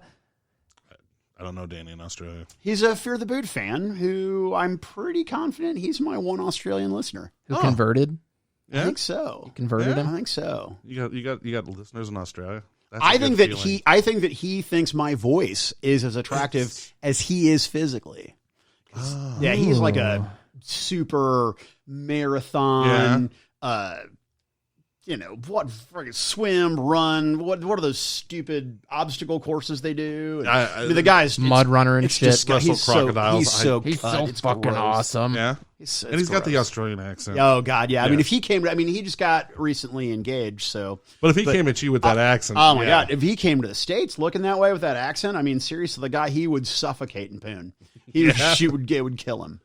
I don't know Danny in Australia. He's a Fear the Boot fan who I'm pretty confident he's my one Australian listener. Who converted. I think so. Converted I him. think so. You got listeners in Australia. That's I think that he thinks my voice is as attractive as he is physically. Yeah, he's like a super marathon. What friggin' swim, run? What are those stupid obstacle courses they do? I mean, the guy's mud runner and shit. Wrestle crocodiles. He's so He's fucking gross. awesome. Yeah, and he's got the Australian accent. Oh God, yeah. I mean, if he came, he just got recently engaged. So, but if he came at you with that accent, oh my God, if he came to the States looking that way with that accent, I mean, seriously, the guy, he would suffocate in poon. It would kill him.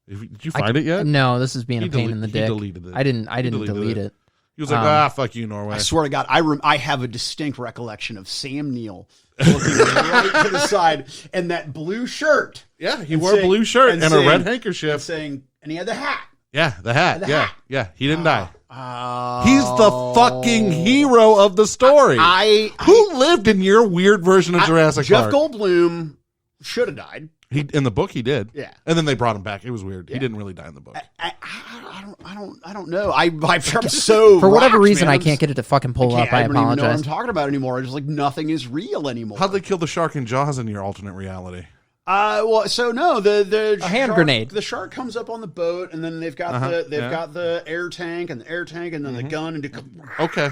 Did you find it yet? No, this is being a pain in the dick. He deleted it. I didn't delete it. He was like, fuck you, Norway. I swear to God, I have a distinct recollection of Sam Neill looking right to the side and that blue shirt. Yeah, he wore a blue shirt and a red handkerchief. And he had the hat. Yeah, the hat. The hat. Yeah. He didn't die. He's the fucking hero of the story. Who lived in your weird version of Jurassic Park? Jeff Goldblum should have died. In the book, he did. Yeah, and then they brought him back. It was weird. He didn't really die in the book. I don't know. I'm so for whatever racked, reason man. I can't get it to fucking pull up. I don't even know what I'm apologize. talking about anymore. I just like nothing is real anymore. How'd they kill the shark in Jaws in your alternate reality? The hand shark, grenade. The shark comes up on the boat, and then they've got got the air tank, and then the gun, and Okay.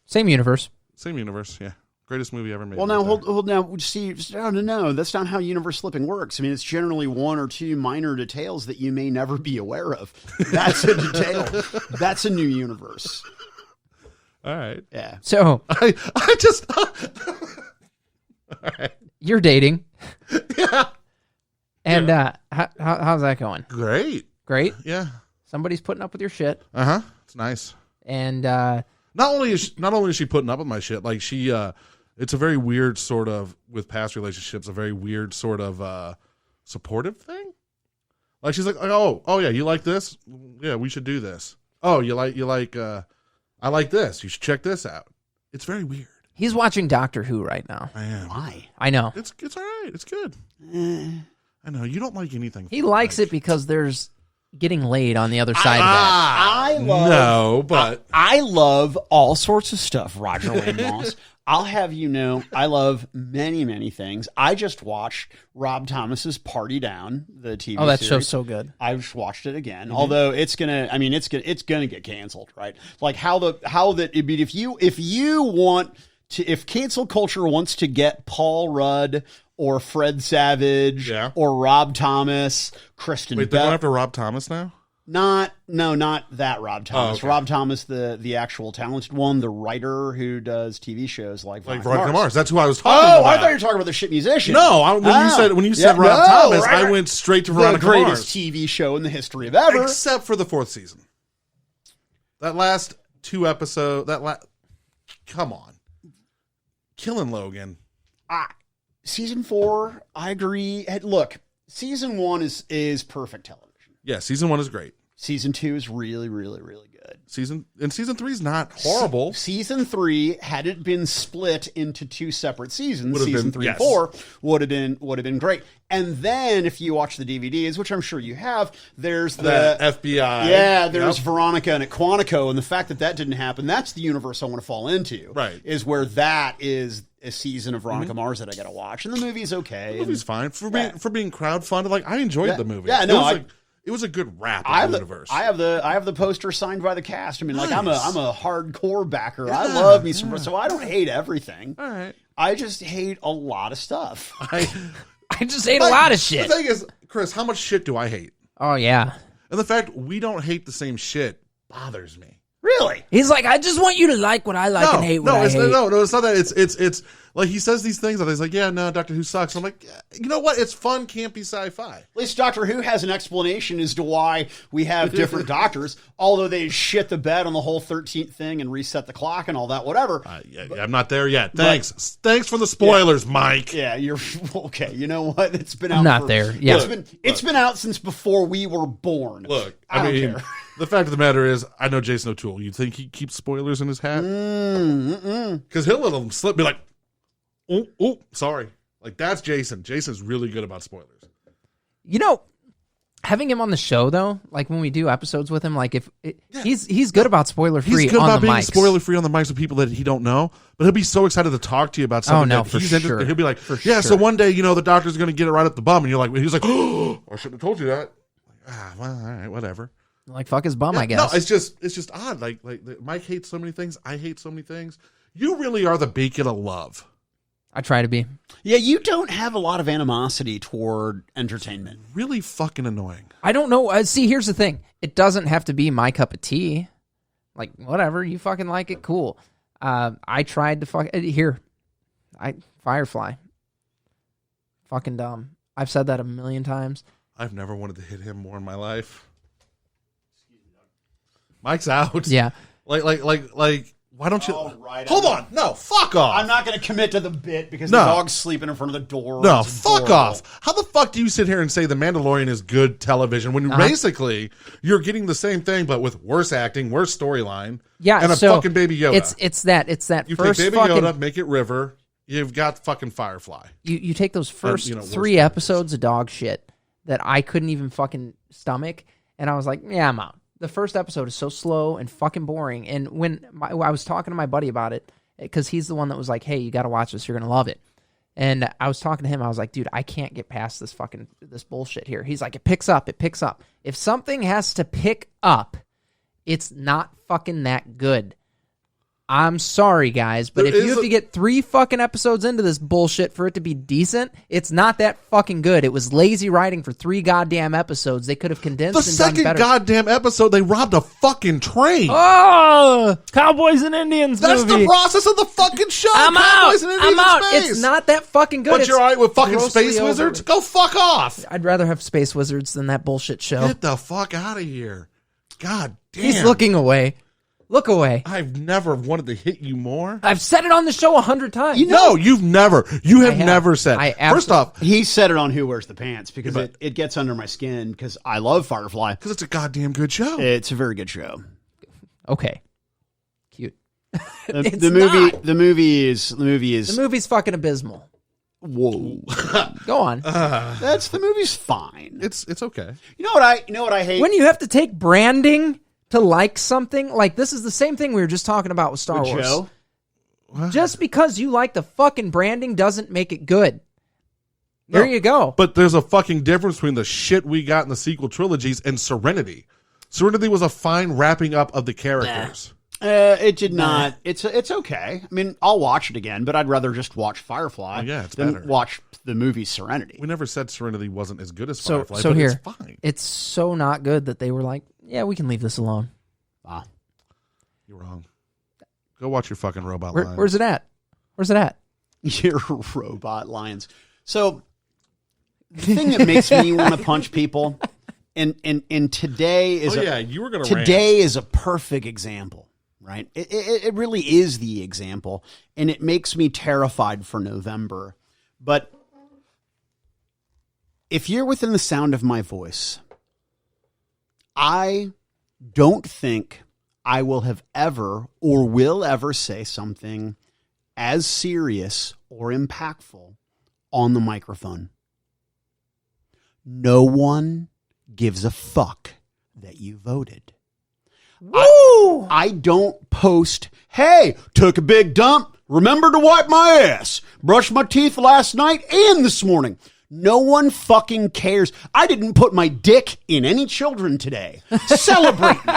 Same universe. Same universe. Yeah, greatest movie ever made. Well, now hold now. See, no, that's not how universe flipping works. I mean, it's generally one or two minor details that you may never be aware of. That's a detail. That's a new universe. All right. Yeah. So I just. All right. You're dating. Yeah. And how's that going? Great. Great. Yeah. Somebody's putting up with your shit. It's nice. And not only is she putting up with my shit, like she it's a very weird sort of, with past relationships, a very weird sort of supportive thing. Like she's like, oh yeah, you like this? Yeah, we should do this. Oh, you like I like this. You should check this out. It's very weird. he's watching Doctor Who right now. I am. Why? I know. It's all right. It's good. I know you don't like anything. He likes it because there's getting laid on the other side of that. I love all sorts of stuff, Roger Wayne Moss. I'll have you know, I love many, many things. I just watched Rob Thomas's Party Down, the TV Oh, that series. show's so good. I just watched it again. Although it's gonna get canceled, right? Like if cancel culture wants to get Paul Rudd or Fred Savage or Rob Thomas, Kristen Wait, Bell. they're going after Rob Thomas now? Not that Rob Thomas. Oh, okay. Rob Thomas, the actual talented one, the writer who does TV shows like Veronica Mars. That's who I was talking about. Oh, I thought you were talking about the shit musician. No, when you said Rob Thomas, right. I went straight to Veronica the Mars. greatest TV show in the history of ever. Except for the 4th season. That last 2 episodes, come on. Killing Logan. Season 4, I agree. Look, season 1 is perfect television. Yeah, season 1 is great. Season 2 is really, really, really good. Season 3 is not horrible. Season 3, had it been split into 2 separate seasons, Would've season been, 3 yes. and 4 would have been great. And then if you watch the DVDs, which I'm sure you have, there's the FBI. Yeah, there's Veronica and Quantico, and the fact that didn't happen, that's the universe I want to fall into. Right. Is where that is a season of Veronica Mars that I got to watch, and the movie's okay. The movie's fine for being crowdfunded. Like, I enjoyed the movie. Yeah, no, it was a good wrap of the universe. I have the poster signed by the cast. I mean, like I'm a hardcore backer. Yeah, I love me some, so I don't hate everything. All right. I just hate a lot of stuff. I just hate a lot of shit. The thing is, Chris, how much shit do I hate? Oh, yeah. And the fact we don't hate the same shit bothers me. Really? He's like, I just want you to like what I like and hate what I hate. No, it's not that. It's like he says these things and he's like, yeah, no, Doctor Who sucks. I'm like, you know what? It's fun, campy sci-fi. At least Doctor Who has an explanation as to why we have different doctors, although they shit the bed on the whole 13th thing and reset the clock and all that, whatever. I'm not there yet. Thanks. Thanks for the spoilers, Mike. Yeah, you're okay. You know what? It's been out. I'm not there. Yeah. It's been out since before we were born. Look, I don't care. The fact of the matter is, I know Jason O'Toole. You think he keeps spoilers in his hat? Because he'll let them slip, be like, oh, sorry. Like, that's Jason. Jason's really good about spoilers. You know, Having him on the show though, like when we do episodes with him, like he's good about spoiler free. He's good on about the being mics. spoiler free on the mics with people that he don't know, but he'll be so excited to talk to you about something. Oh, no, that for he's sure. interested. He'll be like, For "Yeah, sure. so one day, the doctor's going to get it right up the bum," and you're like, "He's like, oh, I shouldn't have told you that." Well, all right, whatever. Like fuck his bum, Yeah, I guess. No, it's just odd. Like Mike hates so many things. I hate so many things. You really are the beacon of love. I try to be. Yeah, you don't have a lot of animosity toward entertainment. Really fucking annoying. I don't know. See, here's the thing. It doesn't have to be my cup of tea. Like, whatever. You fucking like it, cool. I tried to Firefly. Fucking dumb. I've said that a million times. I've never wanted to hit him more in my life. Mike's out. Yeah. Like. Why don't you? All right, Hold on. No, fuck off. I'm not going to commit to the bit because No. the dog's sleeping in front of the door. No, It's fuck adorable. off. How the fuck do you sit here and say The Mandalorian is good television when basically you're getting the same thing but with worse acting, worse storyline, Yeah. and a so fucking Baby Yoda? It's that You first take Baby fucking. Yoda, make it River. You've got fucking Firefly. You take those first worst 3 movies. episodes of dog shit that I couldn't even fucking stomach, and I was like, yeah, I'm out. The first episode is so slow and fucking boring. And when I was talking to my buddy about it, because he's the one that was like, hey, you got to watch this. You're going to love it. And I was talking to him. I was like, dude, I can't get past this bullshit here. He's like, it picks up. If something has to pick up, it's not fucking that good. I'm sorry, guys, but There if you is have to get 3 fucking episodes into this bullshit for it to be decent, it's not that fucking good. It was lazy writing for 3 goddamn episodes. They could have condensed The and done second better. goddamn episode, they robbed a fucking train. Oh, Cowboys and Indians That's movie. the process of the fucking show. I'm Cowboys out. and Indians I'm out. in space. It's not that fucking good. But It's you're all right with fucking grossly space over- wizards? Go fuck off. I'd rather have space wizards than that bullshit show. Get the fuck out of here. God damn. He's looking away. Look away. I've never wanted to hit you more. I've said it on the show 100 times. No, you've never. You have have. never said. I First off, He said it on Who Wears the Pants because But- it gets under my skin because I love Firefly. because it's a goddamn good show. It's a very good show. Okay. Cute. The, It's the movie, not. the movie is The movie's fucking abysmal. whoa. Go on. The movie's fine. It's okay. You know what I hate? When you have to take branding to like something, like this is the same thing we were just talking about with Star With Wars. Joe? Just because you like the fucking branding doesn't make it good. There No. you go. But there's a fucking difference between the shit we got in the sequel trilogies and Serenity. Serenity was a fine wrapping up of the characters. It did not. It's okay. I mean, I'll watch it again, but I'd rather just watch Firefly Oh, yeah, it's than better. watch the movie Serenity. We never said Serenity wasn't as good as So Firefly, so but here, it's fine. it's so not good that they were like, yeah, we can leave this alone. Ah. You're wrong. Go watch your fucking robot Lions. Where's it at? Where's it at? Your robot lions. So the thing that makes me want to punch people, and today is you were going to today is a perfect example, right? It really is the example, and it makes me terrified for November. But if you're within the sound of my voice, I don't think I will have ever or will ever say something as serious or impactful on the microphone. No one gives a fuck that you voted. Woo! I don't post, hey, took a big dump, remember to wipe my ass, brushed my teeth last night and this morning. No one fucking cares. I didn't put my dick in any children today. Celebrate me.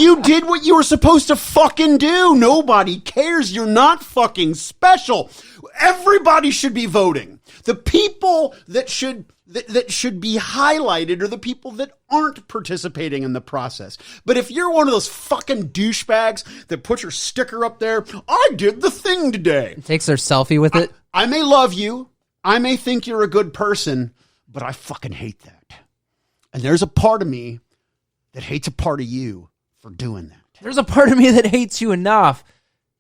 You did what you were supposed to fucking do. Nobody cares. You're not fucking special. Everybody should be voting. The people that should be highlighted are the people that aren't participating in the process. But if you're one of those fucking douchebags that put your sticker up there, I did the thing today. Takes their selfie with it. I may love you. I may think you're a good person, but I fucking hate that. And there's a part of me that hates a part of you for doing that. There's a part of me that hates you enough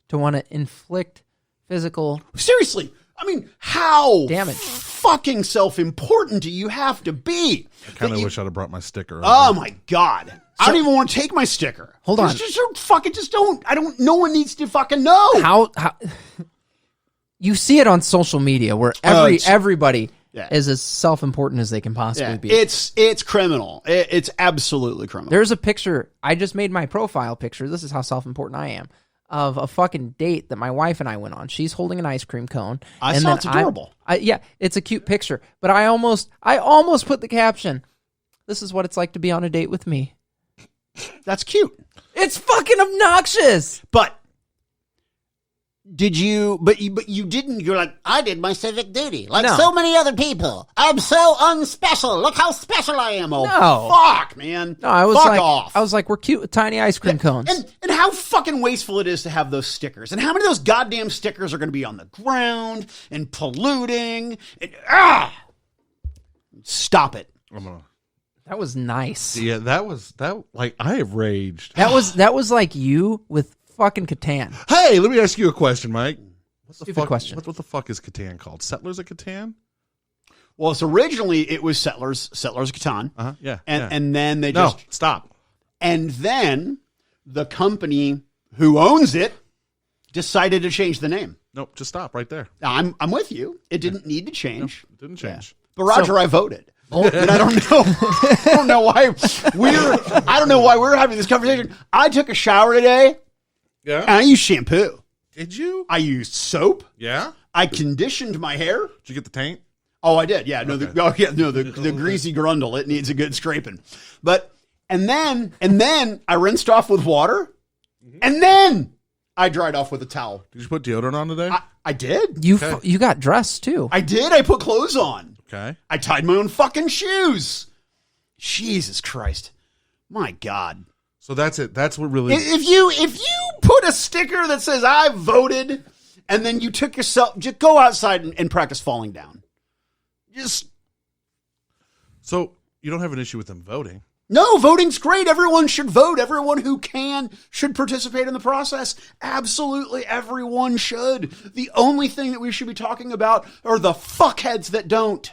to want to inflict physical. Seriously. I mean, how Damage. fucking self-important do you have to be? I kind of That you- wish I'd have brought my sticker. Oh my God. I don't even want to take my sticker. Hold on. Just don't. No one needs to fucking know. How you see it on social media where everybody is as self-important as they can possibly Yeah. be. It's criminal. It's absolutely criminal. There's a picture. I just made my profile picture. This is how self-important I am. Of a fucking date that my wife and I went on. She's holding an ice cream cone. I saw it's adorable. Yeah, it's a cute picture. But I almost put the caption, "This is what it's like to be on a date with me." That's cute. It's fucking obnoxious. But did you? But you didn't. You're like, I did my civic duty, like No. so many other people. I'm so unspecial. Look how special I am. Oh, No. fuck, man. No, I was fuck like, off. I was like, we're cute with tiny ice cream cones. And how fucking wasteful it is to have those stickers. And how many of those goddamn stickers are going to be on the ground and polluting? And, stop it. I'm gonna. That was nice. Yeah, that. Like, I have raged. That was like you with fucking Catan. Hey, let me ask you a question, Mike. What the Stupid fuck, question. What the fuck is Catan called? Settlers of Catan? Well, so originally it was Settlers of Catan. Yeah. And then they No, just... stop. And then the company who owns it decided to change the name. Nope, just stop right there. Now, I'm with you. It didn't need to change. It didn't change. But Roger, I voted. And I don't know. I don't know why we're having this conversation. I took a shower today Yeah. and I used shampoo. Did you? I used soap. Yeah. I conditioned my hair. Did you get the taint? Oh, I did. Yeah. No, Okay. the greasy grundle. It needs a good scraping. But and then I rinsed off with water, and then I dried off with a towel. Did you put deodorant on today? I did. You got dressed too. I did. I put clothes on. Okay. I tied my own fucking shoes. Jesus Christ. My God. So that's it. That's what really. If you put a sticker that says I voted, and then you took yourself, just go outside and practice falling down. Just So you don't have an issue with them voting? no, voting's great. Everyone should vote. Everyone who can should participate in the process. Absolutely, everyone should. The only thing that we should be talking about are the fuckheads that don't.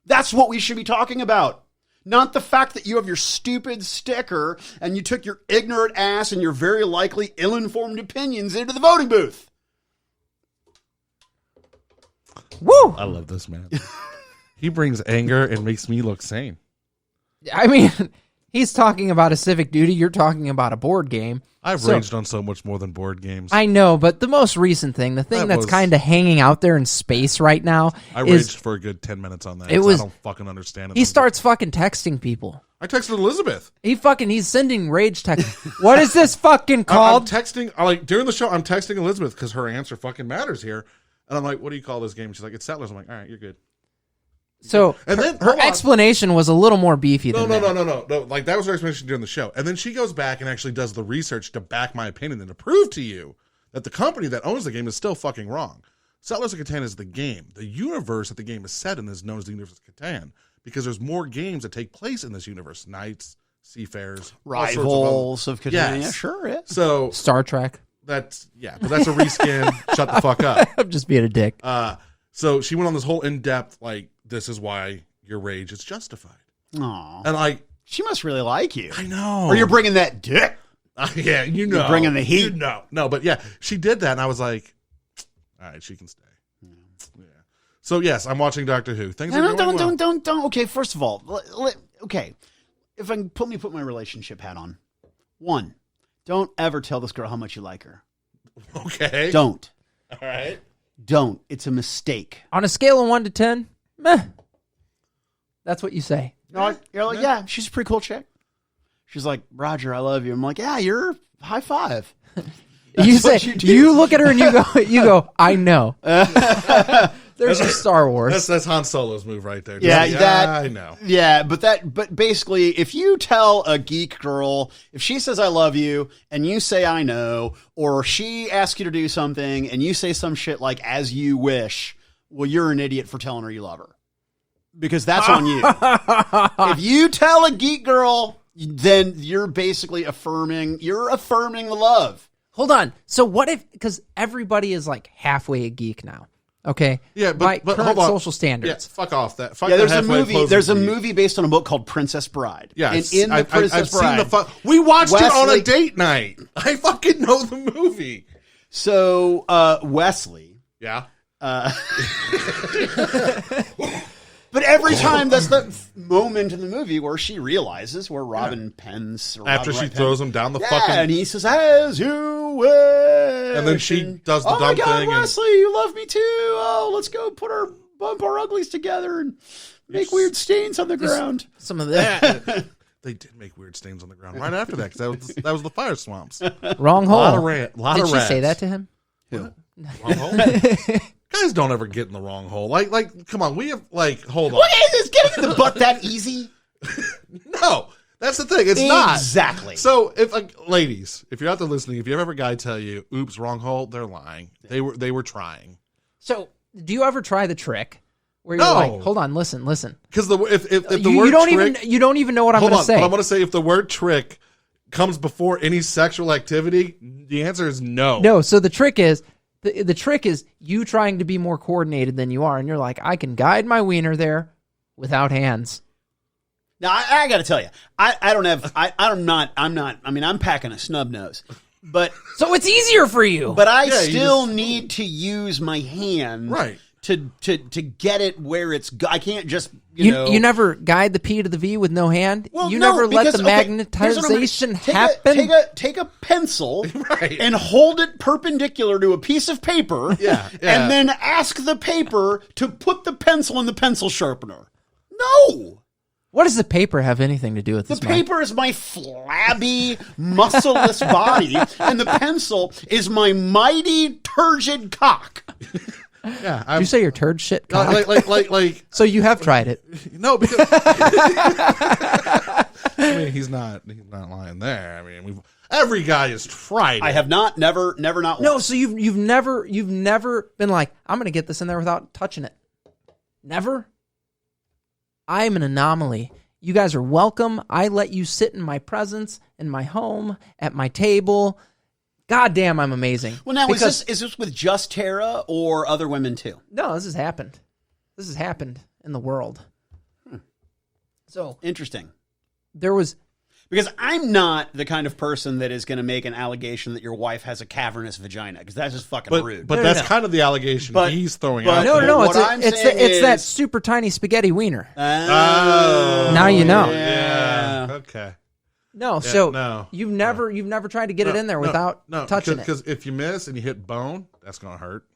That's what we should be talking about. Not the fact that you have your stupid sticker and you took your ignorant ass and your very likely ill-informed opinions into the voting booth. Woo! I love this man. He brings anger and makes me look sane. I mean, he's talking about a civic duty. You're talking about a board game. I've raged on so much more than board games. I know, but the most recent thing, the thing That that's was- kind of hanging out there in space right now, I is raged for a good 10 minutes on that. It 'cause was- I don't fucking understand it. he starts fucking texting people. I texted Elizabeth. He's sending rage text. What is this fucking I'm called? texting, during the show, I'm texting Elizabeth because her answer fucking matters here. And I'm like, what do you call this game? She's like, it's Settlers. I'm like, all right, you're good. So And then, her hold on. explanation was a little more beefy than that. No. Like, that was her explanation during the show. And then she goes back and actually does the research to back my opinion and to prove to you that the company that owns the game is still fucking wrong. Settlers of Catan is the game. The universe that the game is set in is known as the universe of Catan because there's more games that take place in this universe. Knights, seafarers, all sorts of Rivals of Catan. Yes. Yeah, sure. Yeah. So Star Trek. that's but that's a reskin. Shut the fuck up. I'm just being a dick. So she went on this whole in-depth, like, this is why your rage is justified. Aw. And like, She must really like you. I know. Or you're bringing that dick. Yeah, you know. You're bringing the heat. You know. No, but yeah, she did that, and I was like, all right, she can stay. Yeah. So yes, I'm watching Doctor Who. Things are No, going well. don't. Okay, first of all, okay. If I can put my relationship hat on. One, don't ever tell this girl how much you like her. Okay. Don't. All right. Don't. It's a mistake. On a scale of 1 to 10, meh. That's what you say. No, you're like, yeah, she's a pretty cool chick. She's like, Roger, I love you. I'm like, yeah, you're high five. You say what you do. you look at her and you go, I know. There's your Star Wars. That's Han Solo's move right there. Yeah, that I know. Yeah, but basically, if you tell a geek girl, if she says I love you and you say I know, or she asks you to do something and you say some shit like as you wish, well, you're an idiot for telling her you love her. Because that's on you. If you tell a geek girl, then you're basically affirming the love. Hold on. So what if, because everybody is like halfway a geek now. Okay. Yeah, by but current hold on. social Yeah, standards. fuck off that. Fuck Yeah, that there's a halfway movie. closing There's a beat. movie based on a book called Princess Bride. Yeah, and in the Princess I've Bride, seen we watched it on a Wesley- date night. I fucking know the movie. So Wesley, Yeah. But every time, that's the moment in the movie where she realizes where Robin pens. Or After Robin she throws him down the yeah, fucking... and he says, "As you wish." And then she does the oh dumb my God, thing. Wesley, you love me too. Oh, let's go bump our uglies together and make weird stains on the ground. Some of that. They did make weird stains on the ground right after that because that was the fire swamps. Wrong A hole. lot of lot Did of she rats. say that to him? Who? Wrong hole? Guys don't ever get in the wrong hole. Like, come on, we have hold on. What is getting in the butt that easy? No, that's the thing. It's not Exactly. So if ladies, if you're out there listening, if you ever have a guy tell you, "Oops, wrong hole," they're lying. They were trying. So, do you ever try the trick where you're No. like, "Hold on, listen"? Because if the You, word you don't trick, even you don't even know what I'm hold going to on, say. but I'm going to say if the word trick comes before any sexual activity, the answer is no. No, so the trick is the trick is you trying to be more coordinated than you are, and you're like, I can guide my wiener there without hands. Now I got to tell you, I'm not. I mean, I'm packing a snub nose, but So it's easier for you. but I Yeah, you still need to use my hand, Right. To get it where it's. I can't just you know. You never guide the P to the V with no hand. Well, You no, never let because, the okay, here's what I'm magnetization gonna- take happen. Take a pencil Right. and hold it perpendicular to a piece of paper. Yeah. And then ask the paper to put the pencil in the pencil sharpener. No. What does the paper have anything to do with The this? Mike? paper is my flabby, muscleless body, and the pencil is my mighty, turgid cock. Yeah, Did you say your turd shit? cock? like So you have tried it. no, because I mean he's not lying there. I mean every guy has tried it. I have not, never not No, once. so you've never been like, I'm going to get this in there without touching it. Never. I'm an anomaly. You guys are welcome. I let you sit in my presence, in my home, at my table. God damn, I'm amazing. Well, now, Because- is this with just Tara or other women too? No, this has happened. This has happened in the world. So Interesting. there was Because I'm not the kind of person that is going to make an allegation that your wife has a cavernous vagina, because that's just fucking rude. but No, that's no. kind of the allegation But- he's throwing but- out. no, there. no. What It's I'm it's saying that is- super tiny spaghetti wiener. Oh, Now you know. Yeah. Okay. No, Yeah, so no, you've never tried to get it in there without touching it. Because if you miss and you hit bone, that's gonna hurt.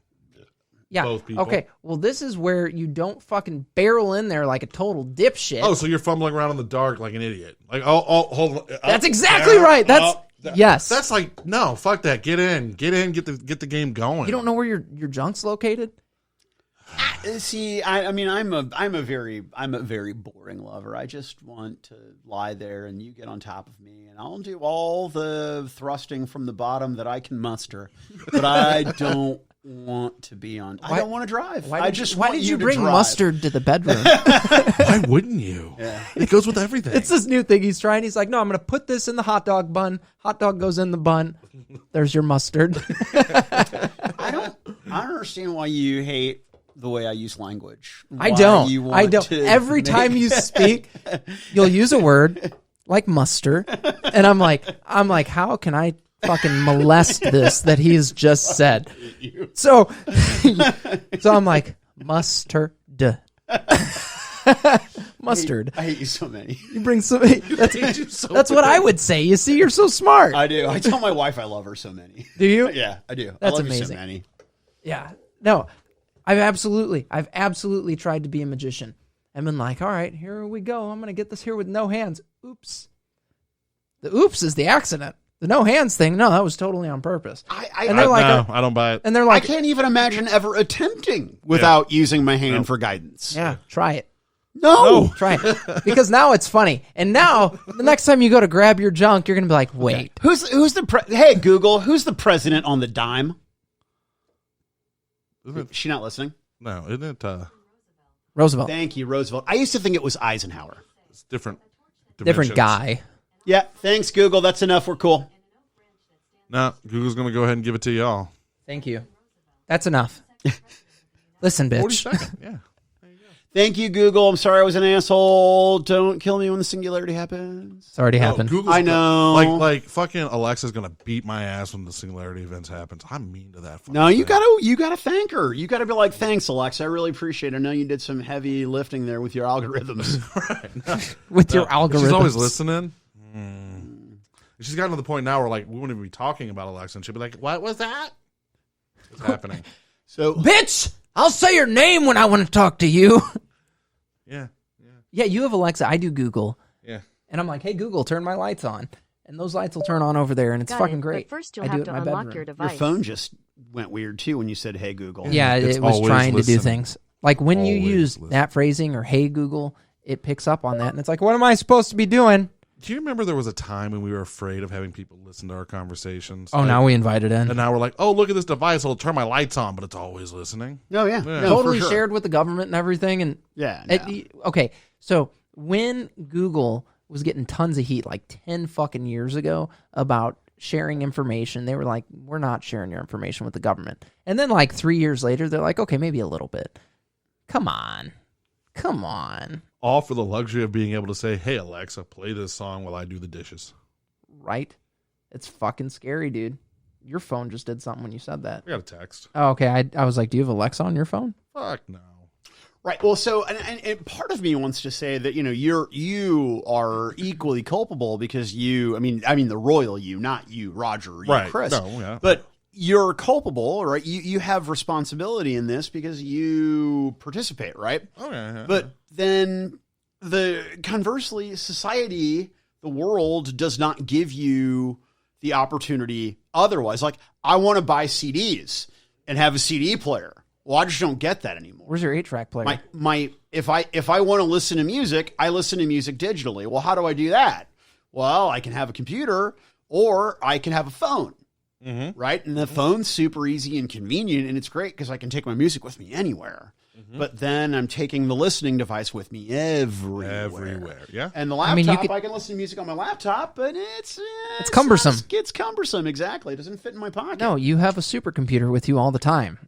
Yeah. both people. Okay. Well, this is where you don't fucking barrel in there like a total dipshit. Oh, so you're fumbling around in the dark like an idiot. Like, hold on. That's exactly right. That's yes. That's like no, fuck that. Get in, get the game going. You don't know where your junk's located? See, I mean, I'm a very boring lover. I just want to lie there and you get on top of me, and I'll do all the thrusting from the bottom that I can muster. But I don't want to be on. I don't want to drive. Why I did just you, why want did you to bring drive. mustard to the bedroom? Why wouldn't you? Yeah. It goes with everything. It's this new thing he's trying. He's like, no, I'm going to put this in the hot dog bun. Hot dog goes in the bun. There's your mustard. I don't understand why you hate the way I use language. I Why don't. you want I don't. to Every time you speak, you'll use a word like muster, and I'm like, how can I fucking molest this that he has just said? So I'm like, mustard. Mustard. I hate you so many. You bring some. That's what I would say. You see, you're so smart. I do. I tell my wife I love her so many. Do you? Yeah, I do. I That's love you so amazing. many. Yeah. No, I've absolutely tried to be a magician. I've been like, all right, here we go. I'm going to get this here with no hands. Oops. The oops is the accident. The no hands thing, no, that was totally on purpose. And they're like, no, I don't buy it. and they're I like, can't even imagine ever attempting without using my hand for guidance. yeah, try it. No. Try it. Because now it's funny. And now, the next time you go to grab your junk, you're going to be like, wait. Who's the hey Google, who's the president on the dime? Isn't it, Is she not listening? no, isn't it? Roosevelt. Thank you, Roosevelt. I used to think it was Eisenhower. It's different. Different dimensions. guy. Yeah, thanks Google. That's enough. We're cool. No, Google's gonna go ahead and give it to y'all. Thank you. That's enough. Listen, 40 bitch. seconds. Yeah. Thank you, Google. I'm sorry I was an asshole. Don't kill me when the singularity happens. It's already happened. Google's I know. Like fucking Alexa's gonna beat my ass when the singularity events happens. I'm mean to that. No, you thing. gotta thank her. You gotta be like, thanks, Alexa. I really appreciate it. I know you did some heavy lifting there with your algorithms. With your algorithms. She's always listening. She's gotten to the point now where like we wouldn't even be talking about Alexa, and she'd be like, "What was that? What's happening?" So, Bitch, I'll say your name when I want to talk to you. Yeah. Yeah, you have Alexa. I do Google. Yeah. And I'm like, hey, Google, turn my lights on. And those lights will turn on over there, and it's Got fucking it, great. But first, you'll I do have it to in my unlock bedroom. your your device. phone just went weird too when you said, "Hey, Google." Yeah, It's it was always trying to do listening. things. Like when you Always use listening. that phrasing or hey, Google, it picks up on that. And it's like, what am I supposed to be doing? Do you remember there was a time when we were afraid of having people listen to our conversations? Oh, now we invite it in. And now we're like, oh, look at this device. It'll turn my lights on, but it's always listening. Oh yeah, Yeah. No, Totally for sure. shared with the government and everything. And Yeah. No. okay, so when Google was getting tons of heat like 10 fucking years ago about sharing information, they were like, we're not sharing your information with the government. And then like 3 years later, they're like, okay, maybe a little bit. Come on. All for the luxury of being able to say, hey, Alexa, play this song while I do the dishes. Right? It's fucking scary, dude. Your phone just did something when you said that. I got a text. Oh, okay. I was like, do you have Alexa on your phone? Fuck no. Right. Well, so and part of me wants to say that you are equally culpable because I mean the royal you, not you, Roger, or you, Right. Chris. No, yeah. But you're culpable, right? You have responsibility in this because you participate, right? Oh, yeah. But then conversely, society, the world does not give you the opportunity otherwise. Like, I want to buy CDs and have a CD player. Well, I just don't get that anymore. Where's your 8-track player? If I want to listen to music, I listen to music digitally. Well, how do I do that? Well, I can have a computer or I can have a phone. Mm-hmm. Right? And the phone's super easy and convenient, and it's great because I can take my music with me anywhere. Mm-hmm. But then I'm taking the listening device with me everywhere. Yeah. And the laptop, I mean, you could- I can listen to music on my laptop, but it's cumbersome. It's cumbersome, exactly. It doesn't fit in my pocket. No, you have a supercomputer with you all the time.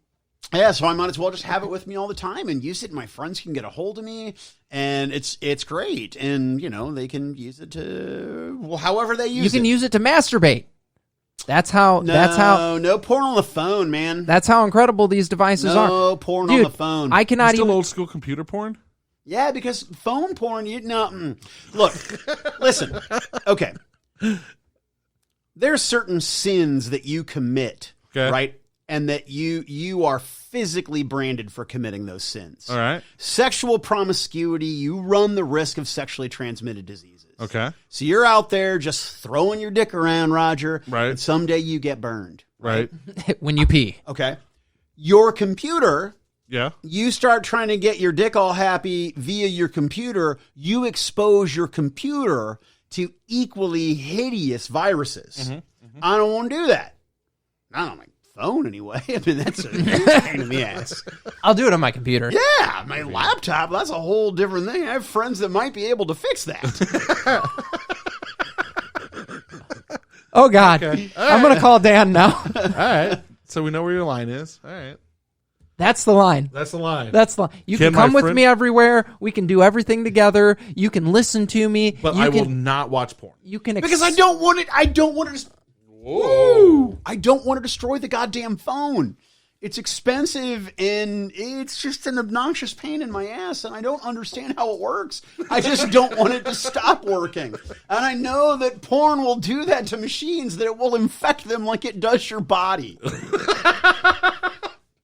Yeah, so I might as well just have it with me all the time and use it. My friends can get a hold of me, and it's great. And they can use it to however they use it. You can use it to masturbate. That's how no porn on the phone, man. that's how incredible these devices are. No porn Dude, on the phone. I cannot Still even old school computer porn? Yeah, because phone porn, Look, listen. Okay. There's certain sins that you commit, Okay. right? And that you are physically branded for committing those sins. All right. Sexual promiscuity, you run the risk of sexually transmitted diseases. Okay. So you're out there just throwing your dick around, Roger. Right. And someday you get burned. Right. when you pee. Okay. Your computer, Yeah. you start trying to get your dick all happy via your computer, you expose your computer to equally hideous viruses. I don't want to do that. Not on my phone anyway. I mean, that's a huge pain in the ass. I'll do it on my computer. Yeah, my laptop, that's a whole different thing. I have friends that might be able to fix that. Oh God, Okay. I'm gonna call Dan now. All right. So we know where your line is. All right. That's the line. That's the line. That's the. You Can can come my with friend- me everywhere. We can do everything together. You can listen to me. But you I can, will not watch porn. You can Because I don't want it. I don't want to. Whoa. I don't want to destroy the goddamn phone. It's expensive and it's just an obnoxious pain in my ass, and I don't understand how it works. I just don't want it to stop working. And I know that porn will do that to machines, that it will infect them like it does your body.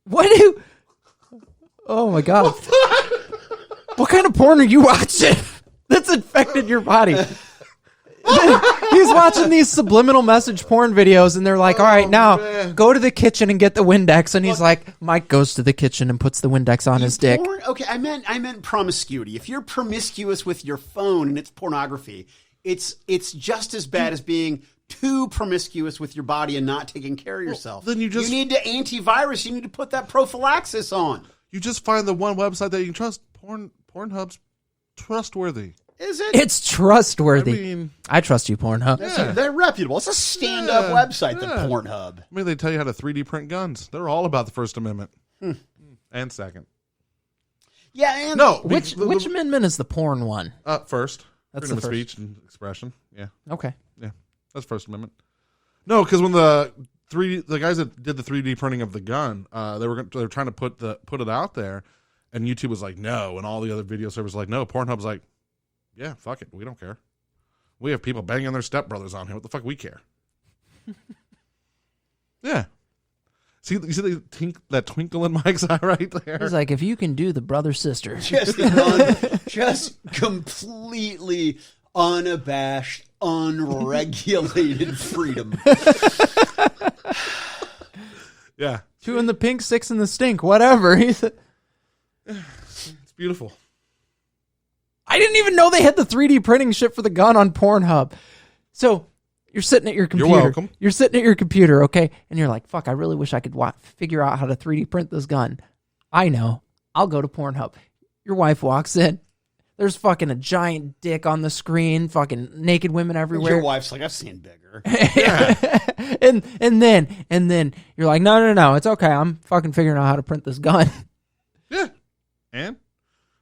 What do you? Oh my God! What kind of porn are you watching that's infected your body? He's watching these subliminal message porn videos, and they're like, "All right, now go to the kitchen and get the Windex." And he's like, "Mike goes to the kitchen and puts the Windex on his dick." Porn? Okay, I meant promiscuity. If you're promiscuous with your phone and it's pornography, it's just as bad as being too promiscuous with your body and not taking care of yourself. then you need to antivirus. You need to put that prophylaxis on. You just find the one website that you can trust. Pornhub's trustworthy. Is it? It's trustworthy. I mean, I trust you, Pornhub. They're reputable. It's a stand-up website, the Pornhub. I mean, they tell you how to 3D print guns. They're all about the First Amendment. And second. Yeah, and No, Which amendment is the porn one? First. That's Freedom the of first. speech and expression. Yeah, Okay. yeah, that's First Amendment. No, because when the guys that did the 3D printing of the gun, they were trying to put it out there, and YouTube was like no, and all the other video servers were like no. Pornhub's like, yeah, fuck it, we don't care. We have people banging their stepbrothers on here. What the fuck we care? Yeah. See, you see that twinkle in Mike's eye right there? He's like, if you can do the brother-sister. just completely unabashed, unregulated freedom. Yeah. 2 in the pink, 6 in the stink, whatever. He said, It's beautiful. I didn't even know they had the 3D printing shit for the gun on Pornhub. So you're sitting at your computer. You're welcome. You're sitting at your computer, okay? And you're like, fuck, I really wish I could figure out how to 3D print this gun. I know. I'll go to Pornhub. Your wife walks in. There's fucking a giant dick on the screen, fucking naked women everywhere. Your wife's like, I've seen bigger. and then you're like, no, it's okay. I'm fucking figuring out how to print this gun. Yeah. And?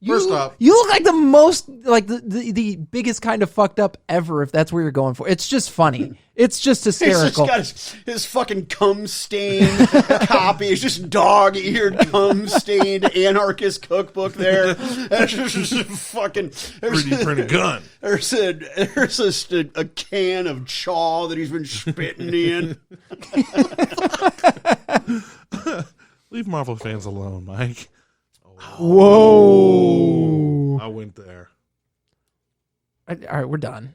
First off, you look like the most, like the biggest kind of fucked up ever, if that's where you're going for. It's just funny. It's just hysterical. He's just got his fucking cum-stained copy. It's just dog-eared, cum-stained anarchist cookbook there. There's just a fucking... 3D printed gun. There's a can of chaw that he's been spitting in. Leave Marvel fans alone, Mike. Whoa. I went there. All right, we're done.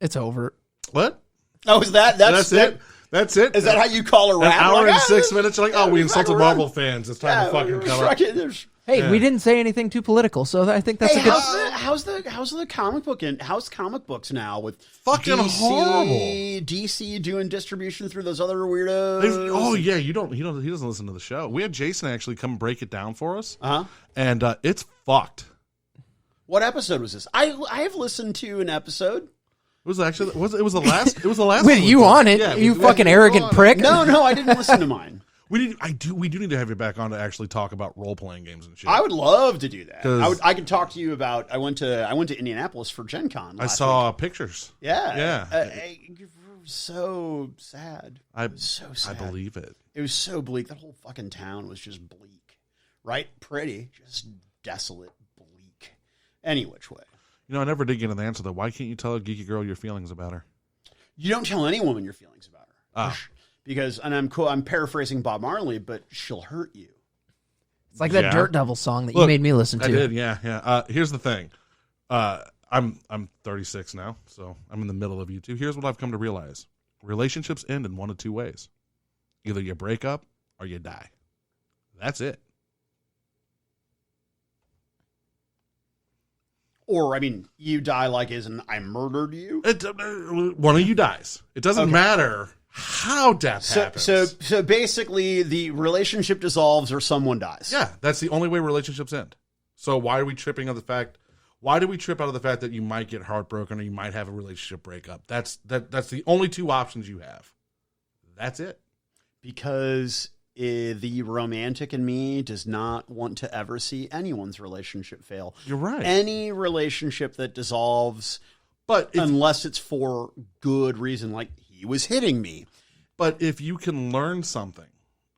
It's over. What? Oh, is that... That's it? That's it? Is that how you call a An rap? hour Like, and 6 minutes? You're like, oh, we insulted right. Marvel fans. It's time to fucking cut up. Hey, Yeah. we didn't say anything too political, so I think that's a good... how's the comic book how's comic books now with Fucking horrible. DC doing distribution through those other weirdos? Oh, yeah, he doesn't listen to the show. We had Jason actually come break it down for us, and it's fucked. What episode was this? I have listened to an episode. It was actually it was the last With one you did. on it, Yeah, you we fucking had arrogant on it. prick. No, I didn't listen to mine. We do need to have you back on to actually talk about role playing games and shit. I would love to do that. 'Cause- I could talk to you about. I went to Indianapolis for Gen Con. I last saw week. pictures. Yeah, Yeah. so sad. It was so sad. I believe it. It was so bleak. That whole fucking town was just bleak, right? Pretty, just desolate, bleak. Any which way. You know, I never did get an answer though. Why can't you tell a geeky girl your feelings about her? You don't tell any woman your feelings about her. Ah. Because, and I'm paraphrasing Bob Marley, but she'll hurt you. It's like that Yeah. Dirt Devil song that you Look, made me listen to. I did, yeah. Here's the thing. I'm 36 now, so I'm in the middle of you two. Here's what I've come to realize. Relationships end in one of two ways. Either you break up or you die. That's it. Or, I mean, you die like as in I murdered you. One of you dies. It doesn't matter how death happens. So basically, the relationship dissolves or someone dies. Yeah, that's the only way relationships end. So why are we tripping on the fact? Why do we trip out of the fact that you might get heartbroken or you might have a relationship breakup? That's the only two options you have. That's it. Because the romantic in me does not want to ever see anyone's relationship fail. You're right. Any relationship that dissolves, But unless it's for good reason, like he was hitting me. But if you can learn something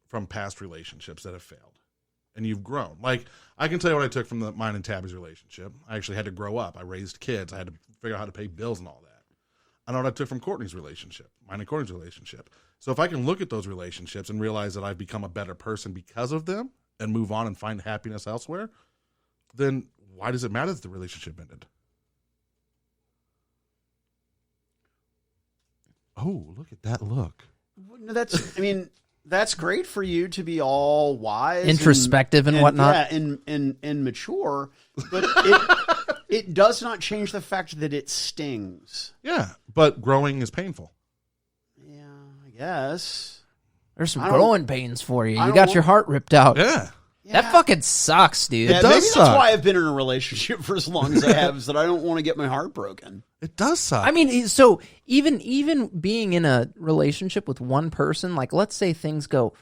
from past relationships that have failed and you've grown, like I can tell you what I took from mine and Tabby's relationship. I actually had to grow up. I raised kids. I had to figure out how to pay bills and all that. I know what I took from Courtney's relationship, mine and Courtney's relationship. So if I can look at those relationships and realize that I've become a better person because of them and move on and find happiness elsewhere, then why does it matter that the relationship ended? Oh, look at that look. No, that's great for you to be all wise, Introspective and whatnot. yeah, and mature. But it does not change the fact that it stings. Yeah, but growing is painful. Yeah, I guess. There's some I don't- growing pains for you. I You don't got want- your heart ripped out. Yeah. That fucking sucks, dude. Yeah, does maybe suck. that's why I've been in a relationship for as long as I have, is that I don't want to get my heart broken. It does suck. I mean, so even being in a relationship with one person, like let's say things go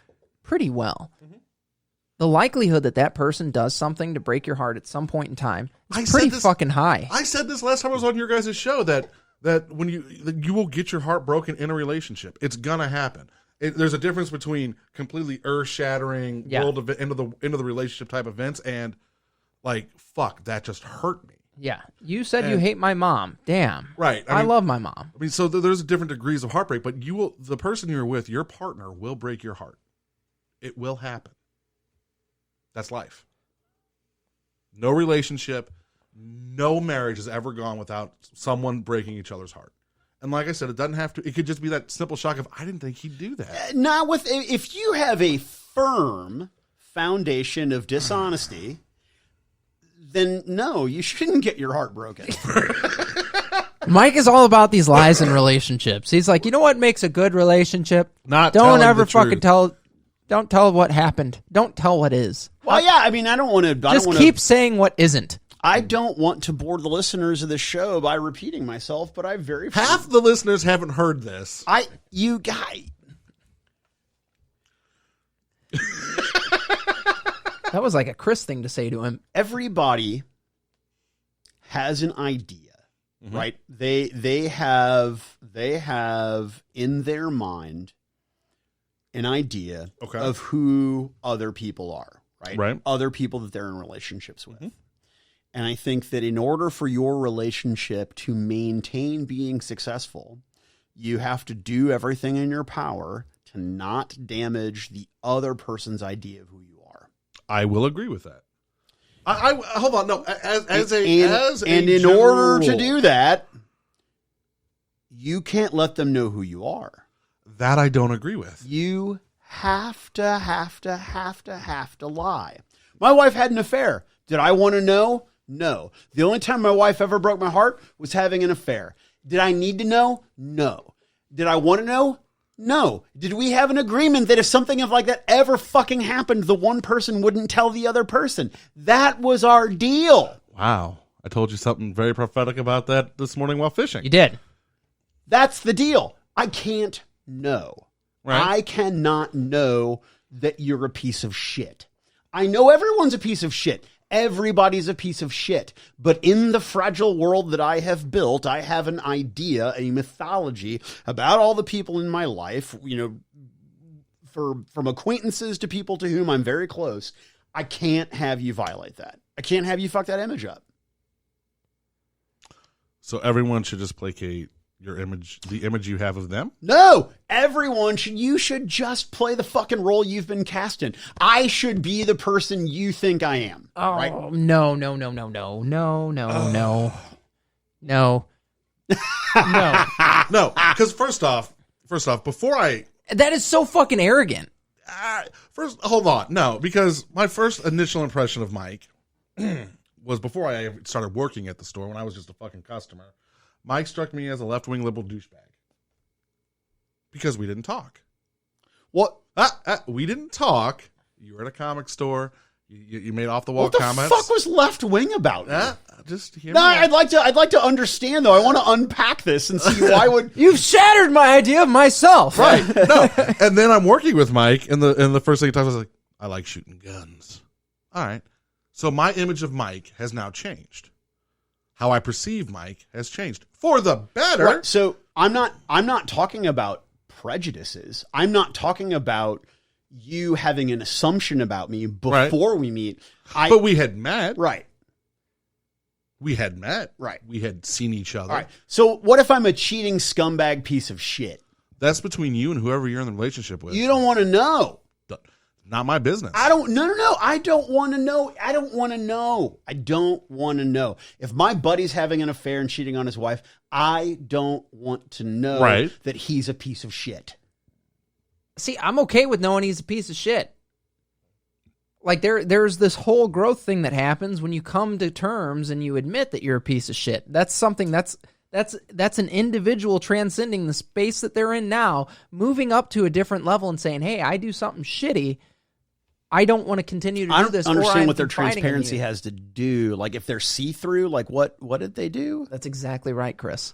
pretty well, the likelihood that that person does something to break your heart at some point in time I is said pretty this- fucking high. I said this last time I was on your guys' show that when you will get your heart broken in a relationship. It's gonna happen. There's a difference between completely earth-shattering world end of the relationship type events and like, fuck, that just hurt me. Yeah. You said you hate my mom. Damn. Right. I love my mom. I mean, so there's different degrees of heartbreak, but the person you're with, your partner, will break your heart. It will happen. That's life. No relationship, no marriage has ever gone without someone breaking each other's heart. And like I said, it doesn't have to. It could just be that simple shock of, I didn't think he'd do that. Not with if you have a firm foundation of dishonesty, then no, you shouldn't get your heart broken. Mike is all about these lies in relationships. He's like, you know what makes a good relationship? Not Don't telling ever the fucking truth. tell. Don't tell what happened. Don't tell what is. Well, yeah, I mean, I don't want to. Just keep saying what isn't. I don't want to bore the listeners of the show by repeating myself, but I very Half the listeners haven't heard this. You guys. That was like a Chris thing to say to him. Everybody has an idea, right? They have in their mind an idea of who other people are, right? Right. Other people that they're in relationships with. And I think that in order for your relationship to maintain being successful, you have to do everything in your power to not damage the other person's idea of who you are. I will agree with that. I hold on. No, as a in general order to rule, do that, you can't let them know who you are. that I don't agree with. You have to lie. My wife had an affair. Did I want to know? No. The only time my wife ever broke my heart was having an affair. Did I need to know? No. Did I want to know? No. Did we have an agreement that if something like that ever fucking happened, the one person wouldn't tell the other person? That was our deal. Wow. I told you something very prophetic about that this morning while fishing. You did. That's the deal. I can't know. Right. I cannot know that you're a piece of shit. I know everyone's a piece of shit. Everybody's a piece of shit. But in the fragile world that I have built, I have an idea, a mythology about all the people in my life, you know, from acquaintances to people to whom I'm very close. I can't have you violate that. I can't have you fuck that image up. So everyone should just placate your image, the image you have of them? No, you should just play the fucking role you've been cast in. I should be the person you think I am. Oh, right? no. No. No, because first off, before I That is so fucking arrogant. first hold on, no, because my first initial impression of Mike was before I started working at the store when I was just a fucking customer. Mike struck me as a left-wing liberal douchebag because we didn't talk. What? We didn't talk. You were at a comic store. You made off-the-wall What the comments. fuck was left wing about? Just hear No, me out. I'd like to understand though. I want to unpack this and see why would. You've shattered my idea of myself. Right. No. And then I'm working with Mike, and the first thing he talks about is like, I like shooting guns. All right. So my image of Mike has now changed. How I perceive Mike has changed for the better. Right. So I'm not talking about prejudices. I'm not talking about you having an assumption about me before we meet. But we had met. Right. We had met. Right. We had seen each other. All right. So what if I'm a cheating scumbag piece of shit? That's between you and whoever you're in the relationship with. You don't want to know. Not my business. No. I don't want to know. I don't want to know. If my buddy's having an affair and cheating on his wife, I don't want to know that he's a piece of shit. See, I'm okay with knowing he's a piece of shit. Like there's this whole growth thing that happens when you come to terms and you admit that you're a piece of shit. That's something that's an individual transcending the space that they're in now, moving up to a different level and saying, "Hey, I do something shitty. I don't want to continue to do this." I don't understand what their confiding in transparency you." has to do. Like if they're see-through, like what did they do? That's exactly right, Chris.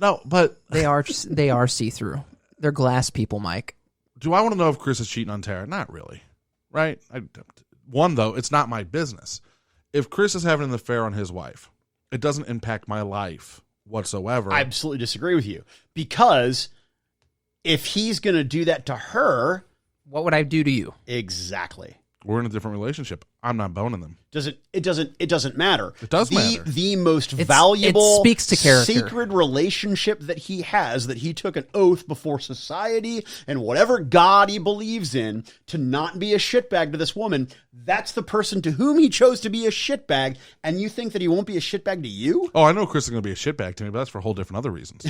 No, but They are see-through. They're glass people, Mike. do I want to know if Chris is cheating on Tara? Not really. Right? one, though, it's not my business. If Chris is having an affair on his wife, it doesn't impact my life whatsoever. I absolutely disagree with you, because if he's going to do that to her, What would I do to you? exactly. We're in a different relationship. I'm not boning them. It doesn't matter. It does matter. The most valuable, it speaks to character. sacred relationship that he has, that he took an oath before society and whatever God he believes in to not be a shitbag to this woman. That's the person to whom he chose to be a shitbag, and you think that he won't be a shitbag to you? Oh, I know Chris is going to be a shitbag to me, but that's for a whole different other reasons.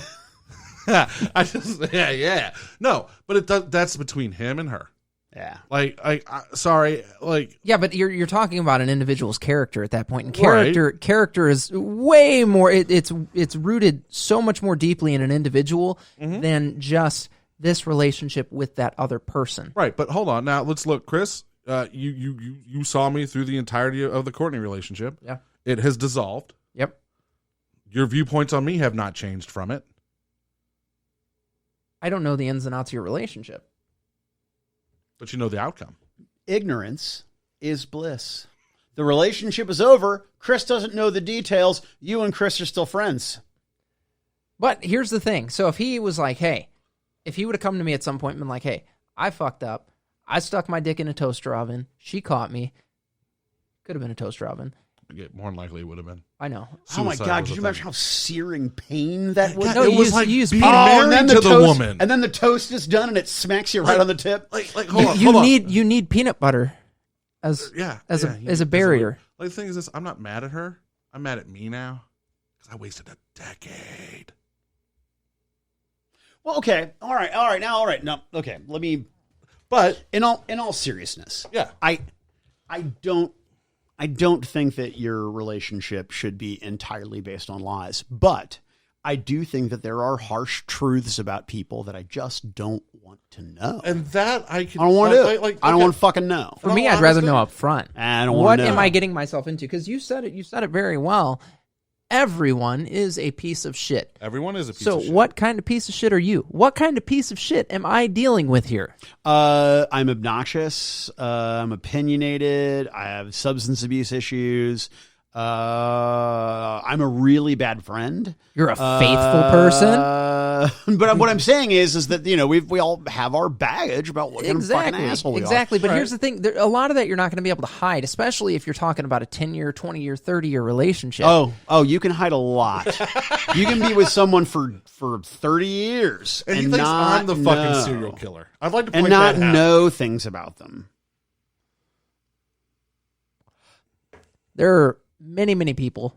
Yeah. No, but that's between him and her. Yeah. Sorry, like, Yeah, but you're talking about an individual's character at that point, and character is way more. It's rooted so much more deeply in an individual than just this relationship with that other person. right. But hold on, now let's look, Chris. You saw me through the entirety of the Courtney relationship. Yeah. It has dissolved. Yep. Your viewpoints on me have not changed from it. I don't know the ins and outs of your relationship. But you know the outcome. Ignorance is bliss. The relationship is over. Chris doesn't know the details. You and Chris are still friends. But here's the thing. So if he was like, hey, if he would have come to me at some point and been like, hey, I fucked up. I stuck my dick in a toaster oven. She caught me. Could have been a toaster oven. More than likely it would have been. I know. Oh my Suicide God, was could a you imagine thing. how searing pain that was? No, it you was use- like you use being pop- married to the toast, woman. And then the toast is done and it smacks you right on the tip. You need peanut butter as a barrier. Like, the thing is this, I'm not mad at her. I'm mad at me now because I wasted a decade. Well, okay. All right. No, okay. Let me, But in all seriousness. yeah, I don't think that your relationship should be entirely based on lies, but I do think that there are harsh truths about people that I just don't want to know. and that I can. I don't want to. I don't want to to. fucking know. For me, I'd rather know up front. I don't What want to know. am I getting myself into? Because you said it very well. Everyone is a piece of shit. Everyone is a piece So of shit. what kind of piece of shit are you? What kind of piece of shit am I dealing with here? I'm obnoxious. I'm opinionated. I have substance abuse issues. I'm a really bad friend. You're a faithful person. But what I'm saying is that, you know, we all have our baggage about what kind of fucking asshole we are. Exactly. But here's the thing. A lot of that you're not going to be able to hide, especially if you're talking about a 10-year, 20-year, 30-year relationship. Oh, you can hide a lot. You can be with someone for 30 years and and he thinks not I'm the know, fucking serial killer. I'd like to point and not that out. know things about them. There are many, many people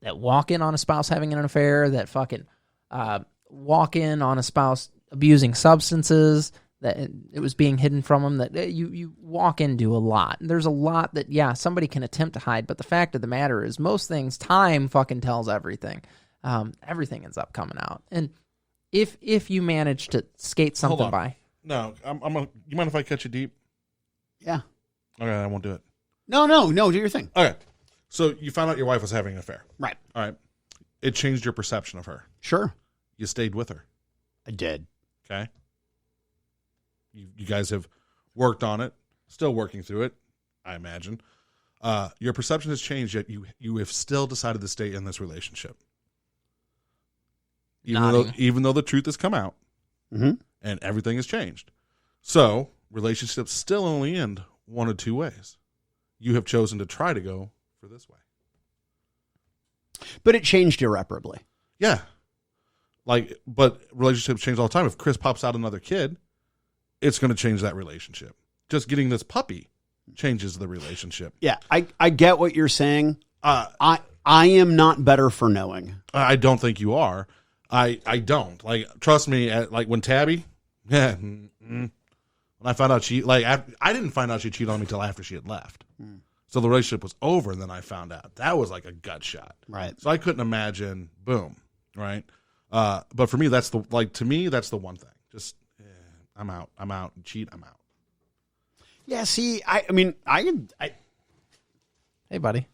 that walk in on a spouse having an affair, that fucking walk in on a spouse abusing substances, that it was being hidden from them, that you walk into a lot. And there's a lot that, yeah, somebody can attempt to hide, but the fact of the matter is most things, time fucking tells everything. Everything ends up coming out. And if you manage to skate Hold something on. by. No, you mind if I cut you deep? Yeah. Okay, I won't do it. No, do your thing. Okay, so you found out your wife was having an affair. Right. All right, it changed your perception of her. Sure. You stayed with her. I did. Okay. You guys have worked on it, still working through it, I imagine. Your perception has changed, yet you have still decided to stay in this relationship. Even though the truth has come out Mm-hmm. and everything has changed. So relationships still only end one of two ways. You have chosen to try to go for this way. But it changed irreparably. Yeah. But relationships change all the time. If Chris pops out another kid, it's going to change that relationship. Just getting this puppy changes the relationship. Yeah, I get what you're saying. I am not better for knowing. I don't think you are. I don't. Trust me, when Tabby, when I found out I didn't find out she cheated on me till after she had left. So the relationship was over, and then I found out. That was like a gut shot. Right. So I couldn't imagine, boom, right? But for me, that's the one thing. Just, I'm out. Cheat, I'm out. Yeah, see, I Hey, buddy.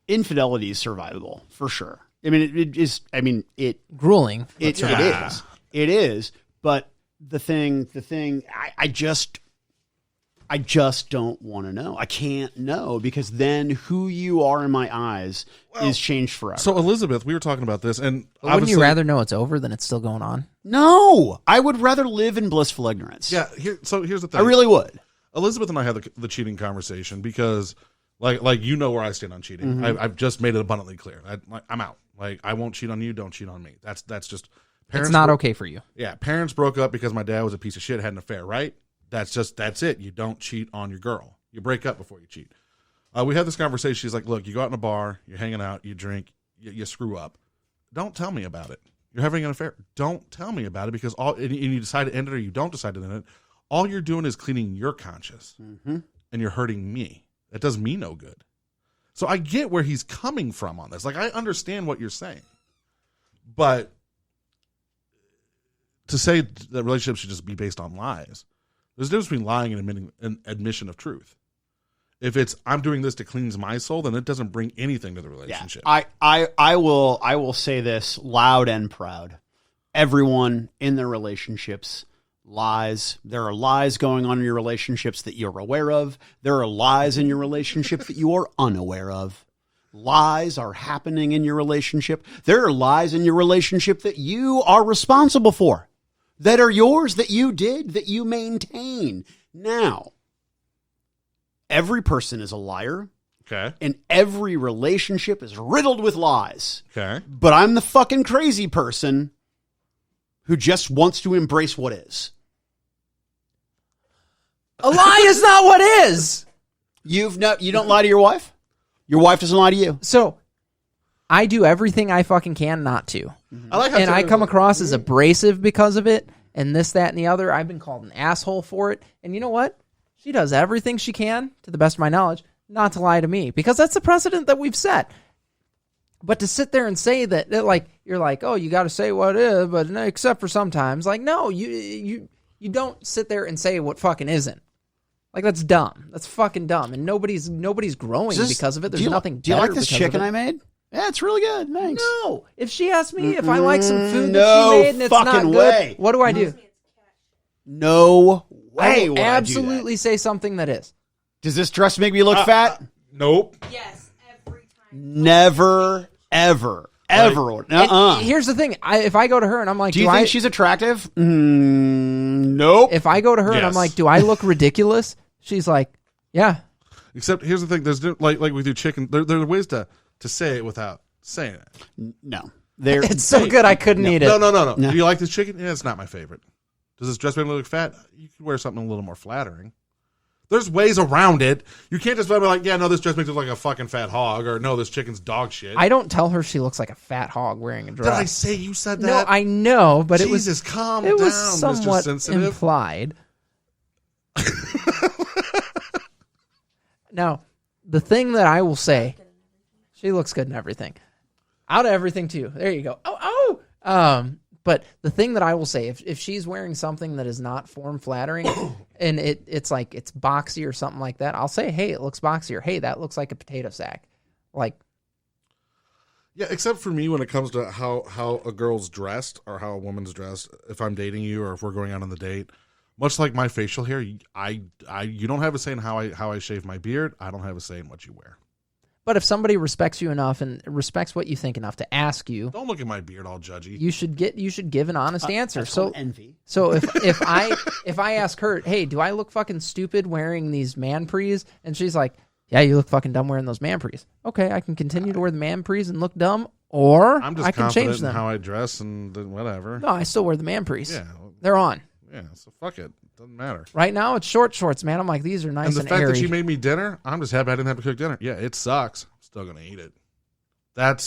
infidelity is survivable for sure. I mean, it is. I mean, it Grueling. it is. It is. But the thing. I just I just don't want to know. I can't know because then who you are in my eyes is changed forever. So Elizabeth, we were talking about this, and But wouldn't you obviously- rather know it's over than it's still going on? No, I would rather live in blissful ignorance. Yeah. So here's the thing. I really would. Elizabeth and I had the cheating conversation because, like you know where I stand on cheating. I've just made it abundantly clear. I'm out. Like I won't cheat on you. Don't cheat on me. That's just. It's not okay for you. Yeah, parents broke up because my dad was a piece of shit, had an affair, right? That's it. You don't cheat on your girl. You break up before you cheat. We had this conversation. She's like, look, you go out in a bar, you're hanging out, you drink, you screw up. Don't tell me about it. You're having an affair. Don't tell me about it because and you decide to end it or you don't decide to end it. All you're doing is cleaning your conscience and you're hurting me. That does me no good. So I get where he's coming from on this. Like, I understand what you're saying. But to say that relationships should just be based on lies, there's a difference between lying and admitting an admission of truth. If it's I'm doing this to cleanse my soul, then it doesn't bring anything to the relationship. Yeah, I will say this loud and proud. Everyone in their relationships lies. There are lies going on in your relationships that you're aware of. There are lies in your relationship that you are unaware of. Lies are happening in your relationship. There are lies in your relationship that you are responsible for, that are yours, that you did, that you maintain. Now, every person is a liar. Okay. And every relationship is riddled with lies. Okay. But I'm the fucking crazy person who just wants to embrace what is. A lie is not what is. You don't lie to your wife? Your wife doesn't lie to you? So I do everything I fucking can not to. I like how And I come across as abrasive because of it, and this, that, and the other. I've been called an asshole for it. And you know what? She does everything she can, to the best of my knowledge, not to lie to me, because that's the precedent that we've set. But to sit there and say that like, you're like, oh, you got to say what is, but no, except for sometimes. Like, no, you don't sit there and say what fucking isn't. Like, that's dumb. That's fucking dumb. And nobody's growing because of it. There's nothing Do you better like this because of chicken it. I made? Yeah, it's really good. Thanks. No. If she asks me if I like some food No that she made and it's not fucking good, way. what do I do? No I way will would absolutely say something that is. Does this dress make me look fat? Nope. Yes, every time. Never, ever. And here's the thing. If I go to her and I'm like, Do you think she's attractive? Nope. If I go to her and I'm Yes. like, do I look ridiculous? She's like, yeah. Except here's the thing. There's like with your chicken, there are ways to say it without saying it. No. It's so good I couldn't eat it. No. Do you like this chicken? Yeah, it's not my favorite. Does this dress make me look fat? You could wear something a little more flattering. There's ways around it. You can't just be like, yeah, no, this dress makes me look like a fucking fat hog, or no, this chicken's dog shit. I don't tell her she looks like a fat hog wearing a dress. Did I say you said that? No, I know, but Jesus, calm it was down, Mr. somewhat Sensitive. implied. Now, the thing that I will say, she looks good in everything. Out of everything, too. There you go. But the thing that I will say, if she's wearing something that is not form flattering and it's like it's boxy or something like that, I'll say, hey, it looks boxy, or hey, that looks like a potato sack. Like, Yeah, except for me when it comes to how a girl's dressed or how a woman's dressed, if I'm dating you or if we're going out on the date, much like my facial hair, you don't have a say in how I shave my beard. I don't have a say in what you wear. but if somebody respects you enough and respects what you think enough to ask you, Don't look at my beard all judgy. you should give an honest answer. That's So called envy. So if I ask her, hey, do I look fucking stupid wearing these man prees? And she's like, yeah, you look fucking dumb wearing those man prees. Okay, I can continue to wear the man prees and look dumb, or I'm just I can confident change in them. how I dress and then whatever. No, I still wear the man prees. Yeah, They're on. yeah. So fuck it. Doesn't matter. Right now, it's short shorts, man. I'm like, these are nice And and, the fact airy. that she made me dinner, I'm just happy I didn't have to cook dinner. Yeah, it sucks. I'm still gonna eat it.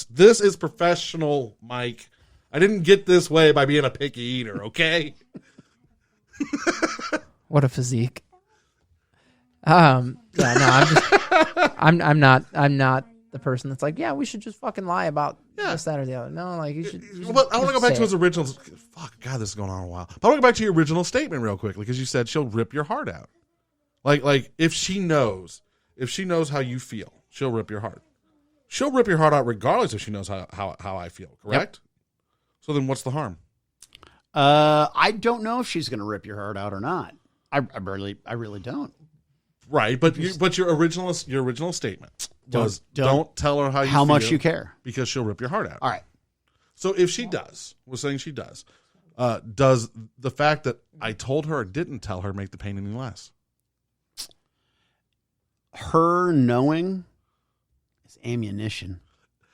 This is professional, Mike. I didn't get this way by being a picky eater. Okay. What a physique. Yeah, no, I'm not the person that's like, yeah, we should just fucking lie about this, that, or the other. No, like you should. Well, I want to go back to say his original. Fuck, God, this is going on a while. But I want to go back to your original statement real quickly because you said she'll rip your heart out. Like if she knows how you feel, she'll rip your heart. She'll rip your heart out regardless if she knows how I feel. Correct. Yep. So then, what's the harm? I don't know if she's going to rip your heart out or not. I really don't. Right, but your original statement was don't tell her how feel much you care, because she'll rip your heart out. All right. So if she does, we're saying she does the fact that I told her or didn't tell her make the pain any less? Her knowing is ammunition.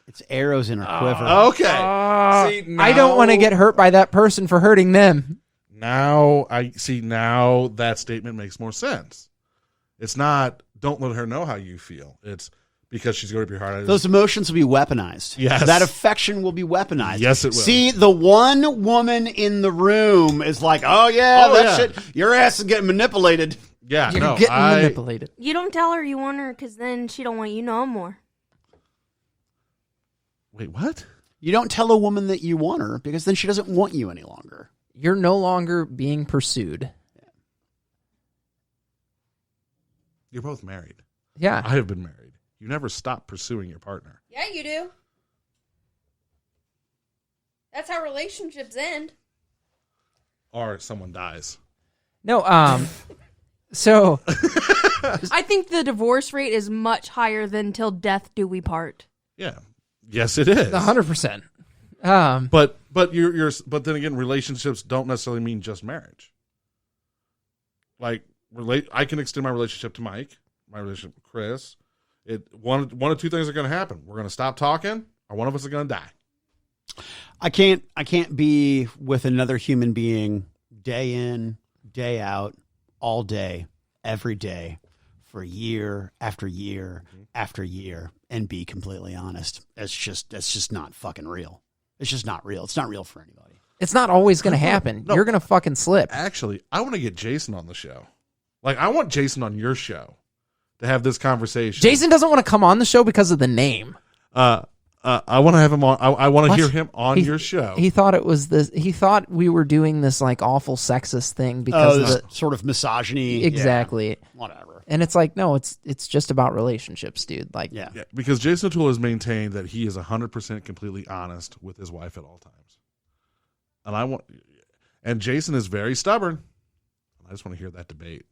It's arrows in her quiver. Okay. I don't want to get hurt by that person for hurting them. Now that statement makes more sense. It's not don't let her know how you feel. It's because she's going to rip your heart out. Those emotions will be weaponized. Yes. That affection will be weaponized. Yes, it will. See, the one woman in the room is like, oh, yeah, shit. Your ass is getting manipulated. Yeah, You're getting manipulated. You don't tell her you want her because then she don't want you no more. Wait, what? You don't tell a woman that you want her because then she doesn't want you any longer. You're no longer being pursued. You're both married. Yeah. I have been married. You never stop pursuing your partner. Yeah, you do. That's how relationships end. Or someone dies. No, so I think the divorce rate is much higher than till death do we part. Yeah. Yes, it is. 100%. But then again, relationships don't necessarily mean just marriage. Like I can extend my relationship to Mike, my relationship with Chris. One of two things are going to happen. We're going to stop talking, or one of us is going to die. I can't be with another human being day in, day out, all day, every day, for year after year after year, and be completely honest. That's just not fucking real. It's just not real. It's not real for anybody. it's not always going to happen. No. You're going to fucking slip. Actually, I want to get Jason on the show. Like, I want Jason on your show to have this conversation. Jason doesn't want to come on the show because of the name. I want to have him on. I want to What? hear him on your show. He thought it was this. He thought we were doing this like awful sexist thing because of this the, sort of misogyny. exactly. Yeah, whatever. And it's like, no, it's just about relationships, dude. Like, Yeah. Yeah, because Jason O'Toole has maintained that he is 100% completely honest with his wife at all times. And Jason is very stubborn. I just want to hear that debate.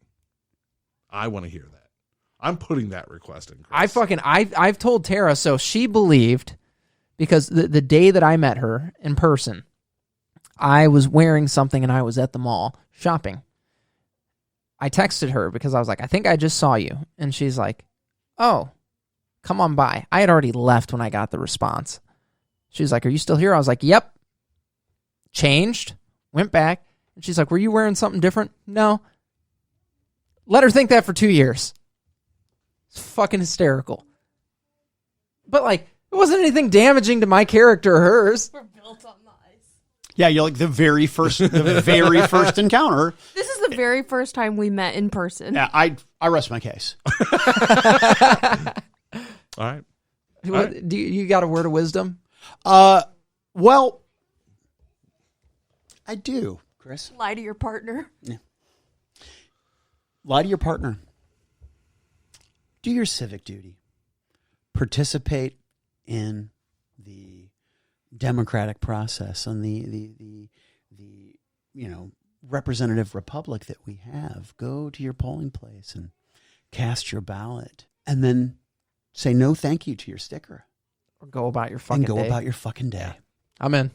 I want to hear that. I'm putting that request in, Chris. I've told Tara, so she believed, because the day that I met her in person, I was wearing something and I was at the mall shopping. I texted her because I was like, I think I just saw you. And she's like, oh, come on by. I had already left when I got the response. She's like, are you still here? I was like, yep. Changed, went back. And she's like, were you wearing something different? No. Let her think that for 2 years. It's fucking hysterical. But like, it wasn't anything damaging to my character or hers. We're built on lies. Yeah, you're like the very first encounter. This is the very first time we met in person. Yeah, I rest my case. All right. Do you got a word of wisdom? Well, I do, Chris. Lie to your partner. Lie to your partner. Do your civic duty. Participate in the democratic process and the representative republic that we have. Go to your polling place and cast your ballot, and then say no thank you to your sticker Or go about your fucking and go day? about your fucking day. I'm in.